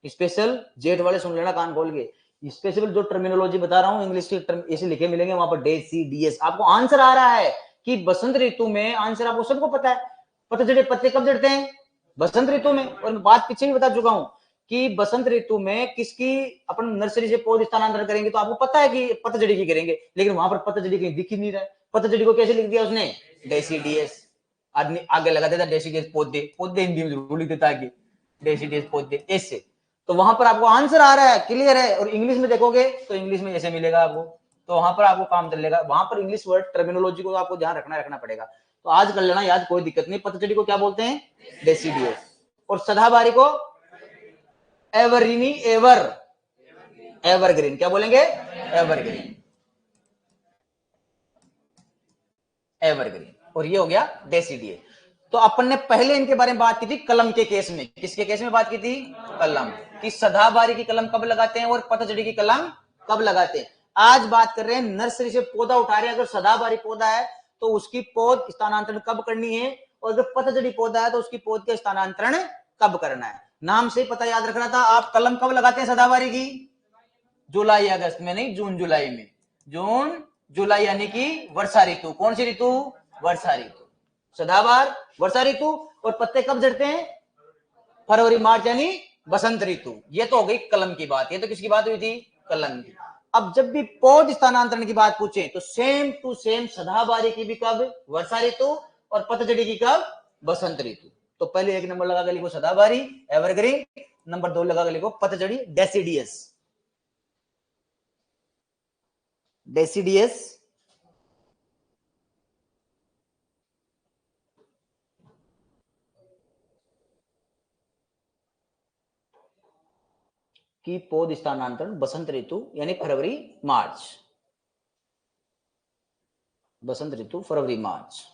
स्पेशल जेट वाले सुन लेना कान खोल के। स्पेशल जो टर्मिनोलॉजी बता रहा हूँ इंग्लिश के टर्म ऐसे लिखे मिलेंगे वहां पर डेसीडियस। आपको आंसर आ रहा है कि बसंत ऋतु में, आंसर आपको सबको पता है। पतझड़े पत्ते कब झड़ते हैं? बसंत ऋतु में। और मैं बात पीछे भी बता चुका हूं कि बसंत ऋतु में किसकी अपन नर्सरी से पौध स्थानांतरण करेंगे, तो आपको पता है कि पतझड़ी की करेंगे, लेकिन वहां पर पतझड़ी कहीं दिख ही नहीं रहा है। पतझड़ी को कैसे लिख दिया उसने? डेसीडियस। आदमी आगे लगा देता डेसीडियस पौधे, पौधे हिंदी में जरूर लिख देता आगे डेसीडियस पौधे ऐसे। तो वहां पर आपको आंसर आ रहा है, क्लियर है। और इंग्लिश में देखोगे तो इंग्लिश में ऐसे मिलेगा आपको, तो वहां पर आपको काम चलेगा। वहां पर इंग्लिश वर्ड टर्मिनोलॉजी को आपको ध्यान रखना पड़ेगा। तो आज कर लेना याद, कोई दिक्कत नहीं। पतझड़ी को क्या बोलते हैं? डेसीडियस। और सदाबहारी को एवरीनी, एवरग्रीन। क्या बोलेंगे? Evergreen, evergreen. और ये हो गया डेसीडियस। तो अपन ने पहले इनके बारे में बात की थी कलम के केस में। किसके केस में बात की थी? कलम की। सदाबहारी की कलम कब लगाते हैं और पतझड़ी की कलम कब लगाते हैं? आज बात कर रहे हैं नर्सरी से पौधा उठा रहे हैं, अगर सदाबहारी पौधा है तो उसकी पौध स्थानांतरण कब करनी है, और अगर पतझड़ी पौधा है तो उसकी पौध का स्थानांतरण कब करना है। नाम से पता याद रखना था। आप कलम कब लगाते हैं सदाबहारी की? जुलाई अगस्त में नहीं, जून जुलाई में। जून जुलाई यानी कि वर्षा ऋतु। कौन सी ऋतु? वर्षा ऋतु। सदाबहार वर्षा ऋतु। और पत्ते कब झड़ते हैं? फरवरी मार्च यानी बसंत ऋतु। ये तो हो गई कलम की बात। ये तो किसकी बात हुई थी? कलम की। अब जब भी पौध स्थानांतरण की बात पूछे तो सेम टू सेम सदाबहारी की भी कब? वर्षा ऋतु। और पतझड़ी की कब? बसंत ऋतु। तो पहले एक नंबर लगा के लिखो सदाबहारी, एवरग्रीन। नंबर 2 लगा के लिखो पतझड़ी, डेसीडियस। डेसीडियस की पौध स्थानांतरण बसंत ऋतु यानी फरवरी मार्च। बसंत ऋतु फरवरी मार्च।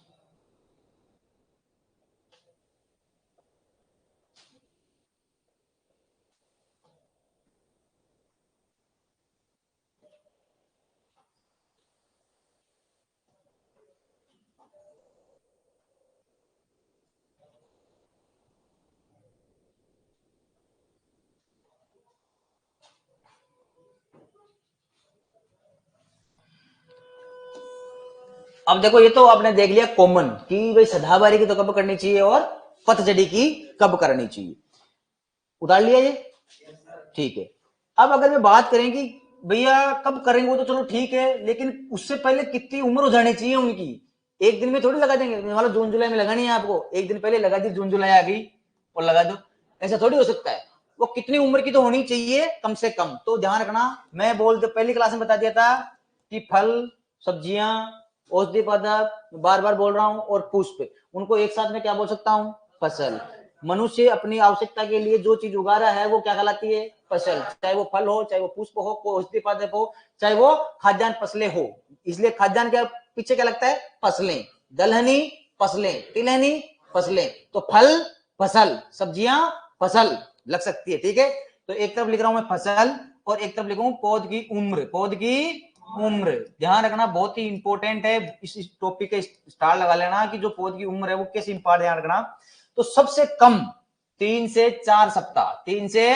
अब देखो ये तो आपने देख लिया कॉमन कि भाई सदाबहारी की तो कब करनी चाहिए और पतझड़ी की कब करनी चाहिए। उतार लिया ये? ठीक है। अब अगर मैं बात करें कि भैया कब करेंगे, वो तो चलो ठीक है, लेकिन उससे पहले कितनी उम्र हो जानी चाहिए उनकी? एक दिन में थोड़ी लगा देंगे, मतलब जून जुलाई में लगानी है आपको, एक दिन पहले लगा दी, जून जुलाई आ गई और लगा दो, ऐसा थोड़ी हो सकता है। वो कितनी उम्र की तो होनी चाहिए कम से कम। तो ध्यान रखना, मैं पहली क्लास में बता दिया था कि फल, सब्जियां, औषधि पदार्थ, बार बार बोल रहा हूं, और पुष्प, उनको एक साथ में क्या बोल सकता हूं? फसल। मनुष्य अपनी आवश्यकता के लिए जो चीज उगा रहा है वो क्या कहलाती है? फसल। चाहे वो फल हो, चाहे वो पुष्प हो, कोई औषधि पादप हो, चाहे वो खाद्यान्न फसलें हो। इसलिए खाद्यान्न के पीछे क्या लगता है? फसलें। दलहनी फसलें, तिलहनी फसलें। तो फल फसल, सब्जियां फसल लग सकती है। ठीक है, तो एक तरफ लिख रहा हूं मैं फसल और एक तरफ लिखूं पौध की उम्र। पौध की उम्र ध्यान रखना, बहुत ही इंपॉर्टेंट है। इस टॉपिक के स्टार लगा लेना कि जो पौध की उम्र है वो कैसे इंपॉर्टेंट, ध्यान रखना। तो सबसे कम 3 से 4 सप्ताह, 3 से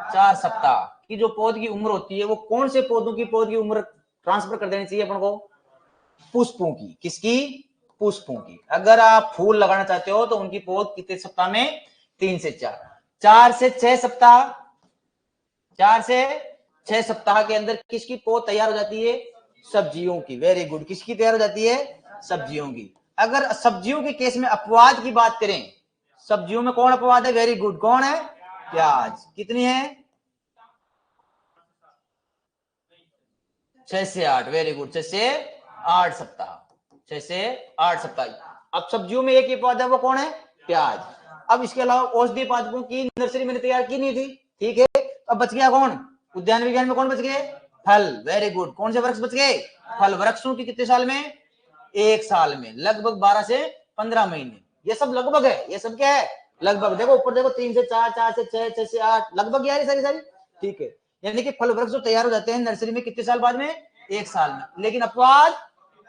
4 सप्ताह की जो पौध की उम्र होती है वो कौन से पौधों की पौध की उम्र ट्रांसफर कर देनी चाहिए अपन को? पुष्पों की। किसकी? पुष्पों की। अगर आप फूल लगाना चाहते हो तो उनकी पौध कितने सप्ताह में? 3 से 4। 4 से 6 सप्ताह, 4 से 6 सप्ताह के अंदर किसकी पौध तैयार हो जाती है? सब्जियों की। Very good. किसकी तैयार हो जाती है? सब्जियों की। अगर सब्जियों के केस में अपवाद की बात करें, सब्जियों में कौन अपवाद है? वेरी गुड, कौन है? प्याज। कितनी है? 6 से 8। वेरी गुड, 6 से 8 सप्ताह, 6 से 8 सप्ताह। अब सब्जियों में एक ही पौधा है, वो कौन है? प्याज। अब इसके अलावा औषधीय पादपों की नर्सरी मैंने तैयार की नहीं थी। ठीक है, अब बच गया कौन? उद्यान विज्ञान में कौन बच गए? फल। Very good. कौन से वृक्ष बच गए? फल। वृक्षों की कितने साल में? 1 साल में। लगभग 12 से 15 महीने। ये सब लगभग है, ये सब क्या है? लगभग। देखो ऊपर देखो, 3 से 4, 4 से 6, 6 से 8, लगभग यार सारी सारी। ठीक है, यानी कि फल वृक्ष जो तैयार हो जाते हैं नर्सरी में कितने साल बाद में? 1 साल में। लेकिन अपवाद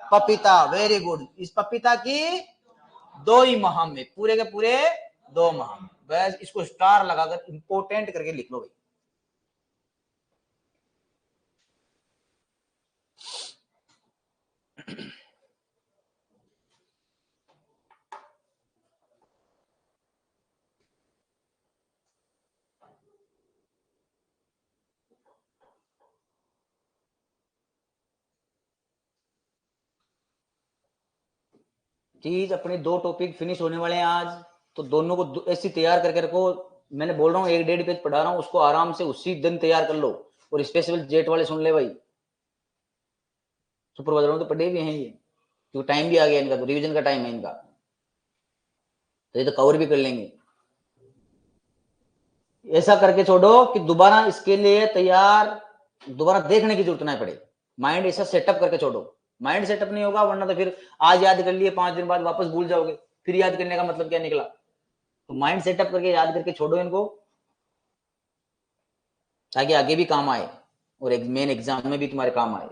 पपीता। Very good. इस पपीता की 2 ही माह में, पूरे के पूरे 2 माह में। बस इसको स्टार लगाकर इंपोर्टेंट करके लिख लो भाई। चीज अपने 2 टॉपिक फिनिश होने वाले हैं आज, तो दोनों को ऐसी तैयार करके रखो। मैंने बोल रहा हूँ 1-1.5 पेज पढ़ा रहा हूँ, उसको आराम से उसी दिन तैयार कर लो। और स्पेशल जेट वाले सुन ले भाई, सुपरवाइजरों तो पढ़े भी हैं ये, क्योंकि टाइम भी आ गया इनका, तो रिवीजन का टाइम है इनका, तो ये तो कवर भी कर लेंगे। ऐसा करके छोड़ो कि दोबारा इसके लिए तैयार, दोबारा देखने की जरूरत ना पड़े। माइंड ऐसा सेटअप करके छोड़ो। माइंड सेटअप नहीं होगा, वरना तो फिर आज याद कर लिए 5 दिन बाद वापस भूल जाओगे, फिर याद करने का मतलब क्या निकला? तो माइंड सेटअप करके याद करके छोड़ो इनको, ताकि आगे भी काम आए और एक मेन एग्जाम में भी तुम्हारे काम आए।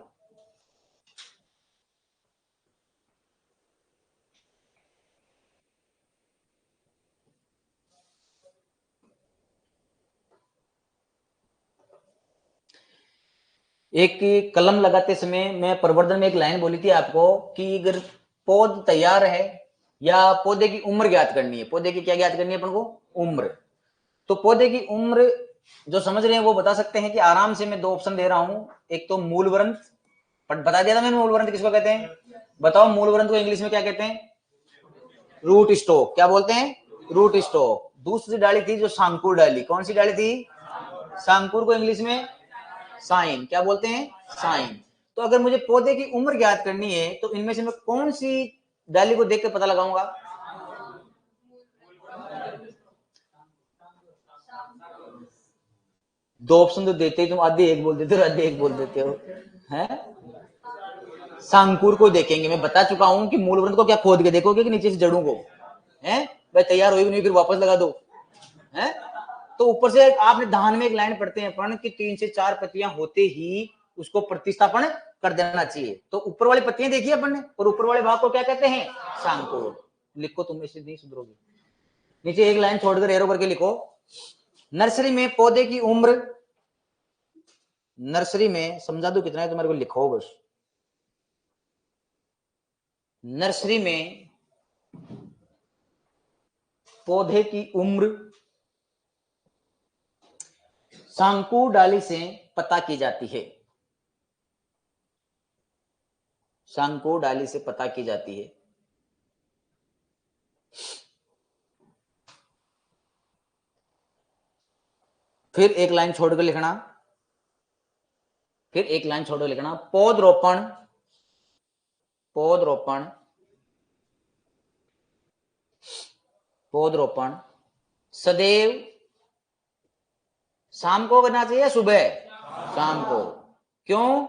एक कलम लगाते समय मैं प्रवर्धन में एक लाइन बोली थी आपको कि अगर पौध तैयार है या पौधे की उम्र ज्ञात करनी है, पौधे की क्या ज्ञात करनी है अपन को? उम्र। तो पौधे की उम्र जो समझ रहे हैं वो बता सकते हैं कि आराम से मैं 2 ऑप्शन दे रहा हूं। एक तो मूलवृंत, बता दिया था मैंने मूलवृंत किसको कहते हैं। बताओ मूलवृंत को इंग्लिश में क्या कहते हैं? Root stock. क्या बोलते हैं? Root stock. दूसरी डाली थी जो सांकुर डाली, कौन सी डाली थी? सांकुर को इंग्लिश में साइन। क्या बोलते हैं? साइन। तो अगर मुझे पौधे की उम्र ज्ञात करनी है तो इनमें से मैं कौन सी डाली को देख के पता लगाऊंगा? दो ऑप्शन तो देते ही तुम आधे एक बोल देते हो, आधे एक बोल देते हो हैं। सांकुर को देखेंगे, मैं बता चुका हूं कि मूलवृंत को क्या खोद के देखोगे कि नीचे से जड़ों को? हैं भाई, तैयार हुई नहीं फिर वापस लगा दो हैं। तो ऊपर से आपने धान में एक लाइन पढ़ते हैं अपन कि 3 से 4 पत्तियां होते ही उसको प्रतिस्थापन कर देना चाहिए। तो ऊपर वाली पत्तियां देखी अपन ने, और ऊपर वाले भाग को क्या कहते हैं? सांकुर। लिखो, तुम इससे नहीं सुधरोगे। नीचे एक लाइन छोड़कर एरो करके लिखो, नर्सरी में पौधे की उम्र, नर्सरी में समझा दो कितना है तुम्हारे को, लिखो बस। नर्सरी में पौधे की उम्र सांकुर डाली से पता की जाती है। सांकुर डाली से पता की जाती है। फिर एक लाइन छोड़कर लिखना, फिर एक लाइन छोड़कर लिखना, पौधरोपण, पौधरोपण, पौधरोपण सदैव शाम को करना चाहिए, सुबह शाम को। क्यों?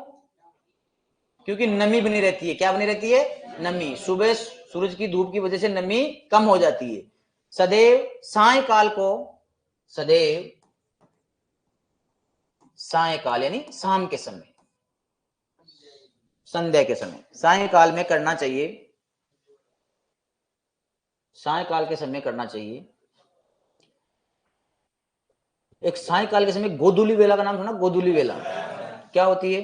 क्योंकि नमी बनी रहती है। क्या बनी रहती है? नमी। सुबह सूरज की धूप की वजह से नमी कम हो जाती है। सदैव सायकाल को, सदैव सायकाल यानी शाम के समय, संध्या के समय, सायकाल में करना चाहिए, सायकाल के समय करना चाहिए। एक सायकाल के समय गोधूली वेला का नाम सुना? गोधूली वेला क्या होती है?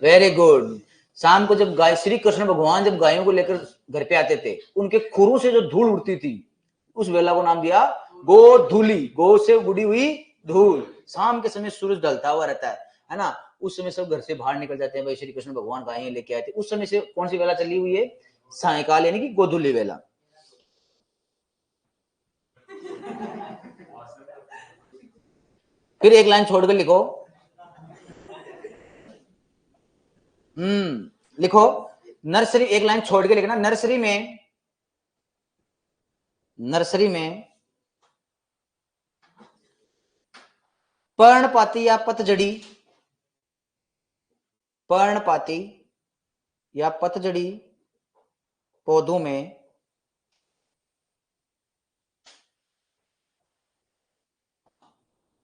Very good. शाम को जब गाय, श्री कृष्ण भगवान जब गायों को लेकर घर पे आते थे, उनके खुरों से जो धूल उड़ती थी, उस वेला को नाम दिया गोधूली। गो से उड़ी हुई धूल। शाम के समय सूरज ढलता हुआ रहता है ना, उस समय सब घर से बाहर निकल जाते हैं, भाई श्री कृष्ण भगवान गायें लेके आए थे। उस समय से कौन सी वेला चली हुई है? सायकाल यानी कि गोधूली वेला। फिर एक लाइन छोड़कर लिखो, लिखो नर्सरी, एक लाइन छोड़ के लिखना, नर्सरी में, नर्सरी में पर्णपाती या पतझड़ी, पर्णपाती या पतझड़ी पौधों में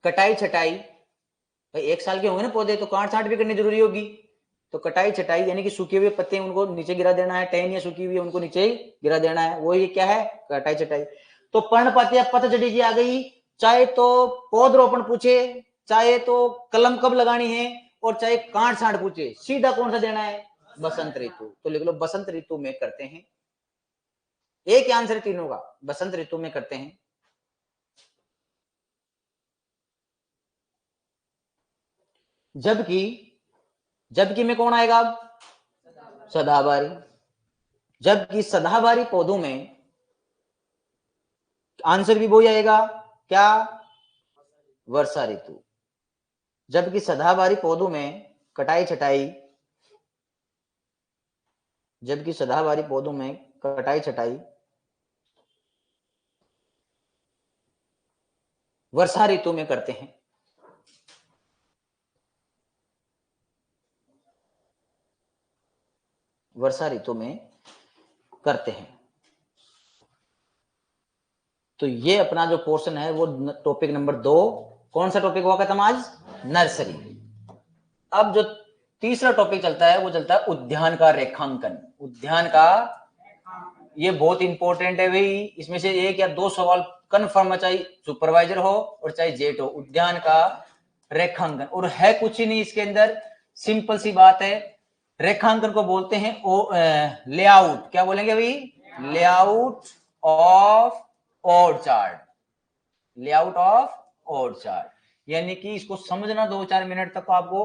कटाई छटाई, भाई एक साल के होंगे ना पौधे, तो काट छांट भी करनी जरूरी होगी। तो कटाई छटाई यानी कि सूखे हुए पत्ते उनको नीचे गिरा देना है, टहनियां सूखी हुई है उनको नीचे गिरा देना है, वो ये क्या है? कटाई छटाई। तो पर्णपाती या पतझड़ी की आ गई। चाहे तो पौधरोपण पूछे, चाहे तो कलम कब लगानी है, और चाहे काट छांट पूछे, सीधा कौन सा देना है? बसंत ऋतु। तो लिख लो बसंत ऋतु में करते हैं। एक आंसर तीनों का, बसंत ऋतु में करते हैं। जबकि, जबकि में कौन आएगा? सदाबहारी। जबकि सदाबहारी पौधों में आंसर भी वही आएगा, क्या? वर्षा ऋतु। जबकि सदाबहारी पौधों में कटाई छटाई, जबकि सदाबहारी पौधों में कटाई छटाई वर्षा ऋतु में करते हैं। वर्षा ऋतु में करते हैं। तो ये अपना जो पोर्शन है वो टॉपिक नंबर 2। कौन सा टॉपिक हुआ खत्म आज? नर्सरी। अब जो तीसरा टॉपिक चलता है वो चलता है उद्यान का रेखांकन। उद्यान का, ये बहुत इंपॉर्टेंट है भाई। इसमें से एक या दो सवाल कन्फर्म, चाहे सुपरवाइजर हो और चाहे जेट हो। उद्यान का रेखांकन, और है कुछ ही नहीं इसके अंदर, सिंपल सी बात है। रेखांकन को बोलते हैं लेआउट। क्या बोलेंगे भाई? Layout of orchard. Layout of orchard यानी कि इसको समझना 2-4 मिनट तक आपको।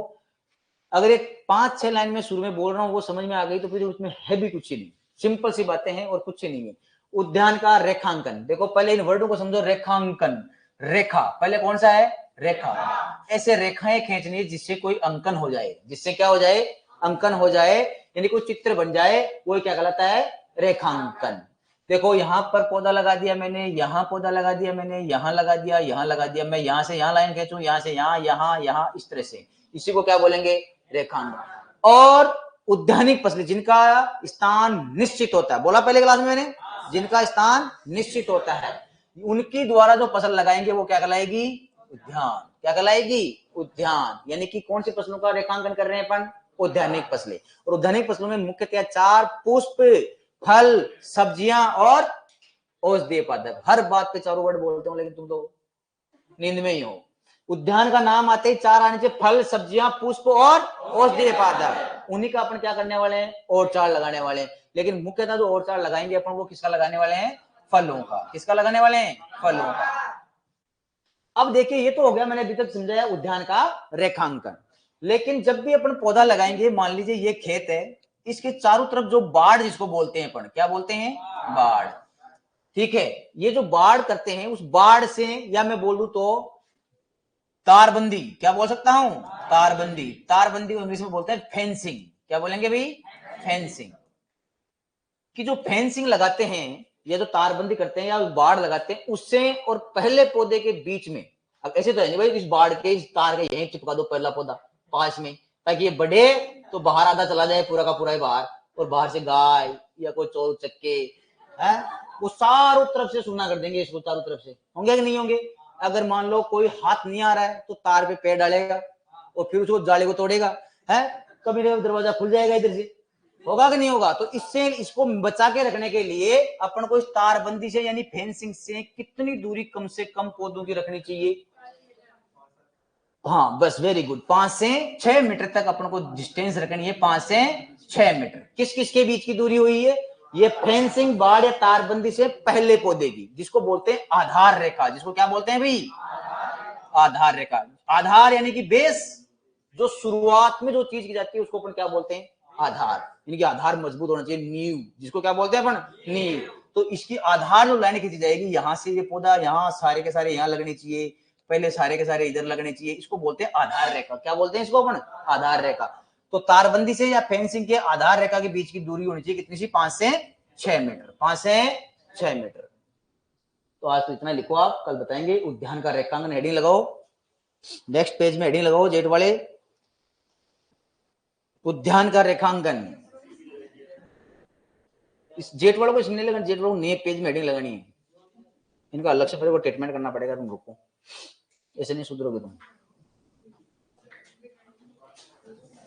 अगर एक 5-6 लाइन में शुरू में बोल रहा हूं वो समझ में आ गई तो फिर उसमें है भी कुछ ही नहीं, सिंपल सी बातें हैं और कुछ ही नहीं है। उद्यान का रेखांकन, देखो पहले इन वर्डों को समझो। रेखांकन, रेखा, पहले कौन सा है? रेखा। ऐसे रेखाएं खींचनी है जिससे कोई अंकन हो जाए, जिससे क्या हो जाए? अंकन हो जाए, यानी कोई चित्र बन जाए, वो क्या कहलाता है? रेखांकन। देखो यहां पर पौधा लगा दिया मैंने, यहां पौधा लगा दिया मैंने, यहां लगा दिया, यहां लगा दिया, मैं यहां से यहां लाइन खींचूं, यहां से यहां, यहां, यहां, इस तरह से, इसी को क्या बोलेंगे? रेखांकन। और उद्यानिक फसलें जिनका स्थान निश्चित होता है, बोला पहले क्लास में मैंने, जिनका स्थान निश्चित होता है, उनकी द्वारा जो फसल लगाएंगे वो क्या कहलाएगी? उद्यान। क्या कहलाएगी? उद्यान। यानी कि कौन सी फसलों का रेखांकन कर रहे हैं अपन? उद्यानिक फसलें। और उद्यानिक फसलों में मुख्यतः 4 पुष्प, फल, सब्जियां और औषधीय पादप। हर बात पे चारों वर्ड बोलते हो लेकिन तुम तो नींद में ही हो। उद्यान का नाम आते ही 4 आने से फल, सब्जियां, पुष्प और औषधीय पादप, उन्हीं का अपन क्या करने वाले हैं? औरचार लगाने वाले हैं। लेकिन मुख्यतः जो औरचार लगाएंगे अपन वो किसका लगाने वाले हैं? फलों का। किसका लगाने वाले हैं? फलों का। अब देखिए ये तो हो गया, मैंने अभी तक समझाया उद्यान का रेखांकन। लेकिन जब भी अपन पौधा लगाएंगे, मान लीजिए ये खेत है, इसके चारों तरफ जो बाड़ जिसको बोलते हैं अपन, क्या बोलते हैं? बाड़। ठीक है, ये जो बाड़ करते हैं उस बाड़ से, या मैं बोलूं तो तारबंदी, क्या बोल सकता हूं? तारबंदी। तारबंदी इंग्लिश में बोलते हैं फेंसिंग। क्या बोलेंगे भाई? फेंसिंग। कि जो फेंसिंग लगाते हैं या जो तारबंदी करते हैं या बाड़ लगाते हैं उससे और पहले पौधे के बीच में, अब ऐसे तो है नहीं भाई इस बाड़ के इस तार के यहीं चिपका दो पहला पौधा पास में, ताकि ये बढ़े तो बाहर आधा चला जाए पूरा का पूरा ही बाहर, और बाहर से गाय या कोई चोर चक्के है वो चारों तरफ से सुना कर देंगे इसको, चारों तरफ से होंगे कि नहीं होंगे। अगर मान लो कोई हाथ नहीं आ रहा है तो तार पे पैर डालेगा और फिर उसको जाले को तोड़ेगा, है कभी दरवाजा खुल जाएगा इधर से, होगा कि नहीं होगा। तो इससे इसको बचा के रखने के लिए अपन को इस तारबंदी से यानी फेंसिंग से कितनी दूरी कम से कम पौधों की रखनी चाहिए, हाँ बस वेरी गुड, 5 से 6 मीटर तक अपन को डिस्टेंस रखनी है, 5 से 6 मीटर। किस किस के बीच की दूरी हुई है, ये फेंसिंग बाड़ या तारबंदी से पहले पौधे की, जिसको बोलते हैं आधार रेखा, जिसको क्या बोलते हैं भाई आधार रेखा। आधार यानी कि बेस, जो शुरुआत में जो चीज की जाती है उसको अपन क्या बोलते हैं आधार, यानी कि आधार मजबूत होना चाहिए, नींव जिसको क्या बोलते हैं अपन नींव। तो इसकी आधार जो लाइन खींची जाएगी यहां से ये पौधा यहाँ सारे के सारे यहाँ लगने चाहिए, पहले सारे के सारे इधर लगने चाहिए, इसको बोलते हैं आधार रेखा। क्या बोलते हैं इसको अपन आधार रेखा। तो तारबंदी से या फेंसिंग के आधार रेखा के बीच की दूरी होनी चाहिए कितनी सी, 5 से 6 मीटर, 5 से 6 मीटर। तो आज तो इतना लिखो, आप कल बताएंगे। उद्यान का रेखांकन हेडिंग लगाओ, नेक्स्ट पेज में हेडिंग लगाओ जेट वाले, उद्यान का रेखांकन। इस जेट वालों को इसमें नहीं लगाना, जेट वालों को नए पेज में हेडिंग लगानी है, इनका अलग से फिर ट्रीटमेंट करना पड़ेगा, तुम रुको, ऐसे नहीं सुधरोगे तुम।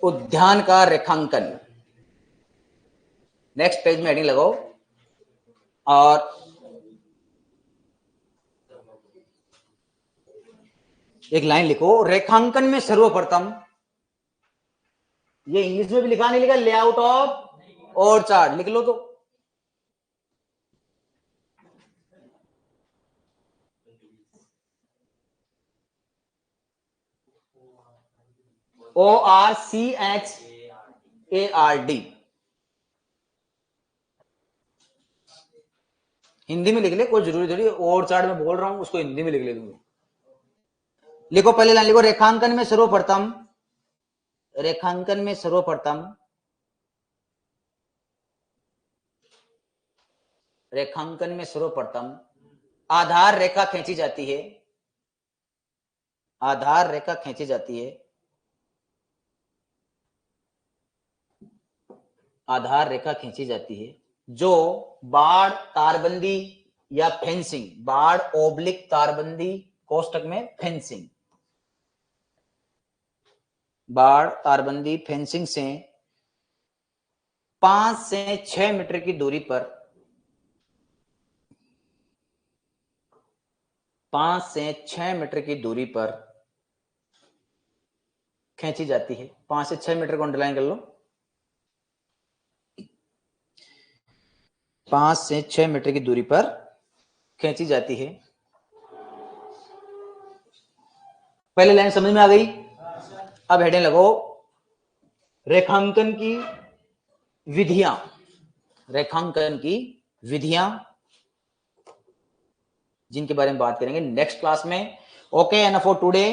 उद्यान का रेखांकन, नेक्स्ट पेज में हेडिंग लगाओ और एक लाइन लिखो, रेखांकन में सर्वप्रथम, ये इंग्लिश में भी लिखा नहीं लिखा, लेआउट ऑफ ऑर्चार्ड लिख लो। तो ORCHARD हिंदी में लिख ले, कोई जरूरी थोड़ी ऑर्चार्ड में बोल रहा हूं उसको हिंदी में लिख ले तुम। लिखो पहले लाइन लिखो, रेखांकन में सर्वप्रथम, रेखांकन में सर्वप्रथम, रेखांकन में सर्वप्रथम आधार रेखा खींची जाती है, आधार रेखा खींची जाती है, आधार रेखा खींची जाती है जो बाड़ तारबंदी या फेंसिंग, बाड़ ओब्लिक तारबंदी कोष्टक में फेंसिंग, बाड़ तारबंदी फेंसिंग से 5 से 6 मीटर की दूरी पर, 5 से 6 मीटर की दूरी पर खींची जाती है। 5 से 6 मीटर को अंडरलाइन कर लो, 5 से 6 मीटर की दूरी पर खींची जाती है। पहले लाइन समझ में आ गई। अब हेडिंग लगाओ, रेखांकन की विधियां, रेखांकन की विधियां जिनके बारे में बात करेंगे नेक्स्ट क्लास में। Okay and for today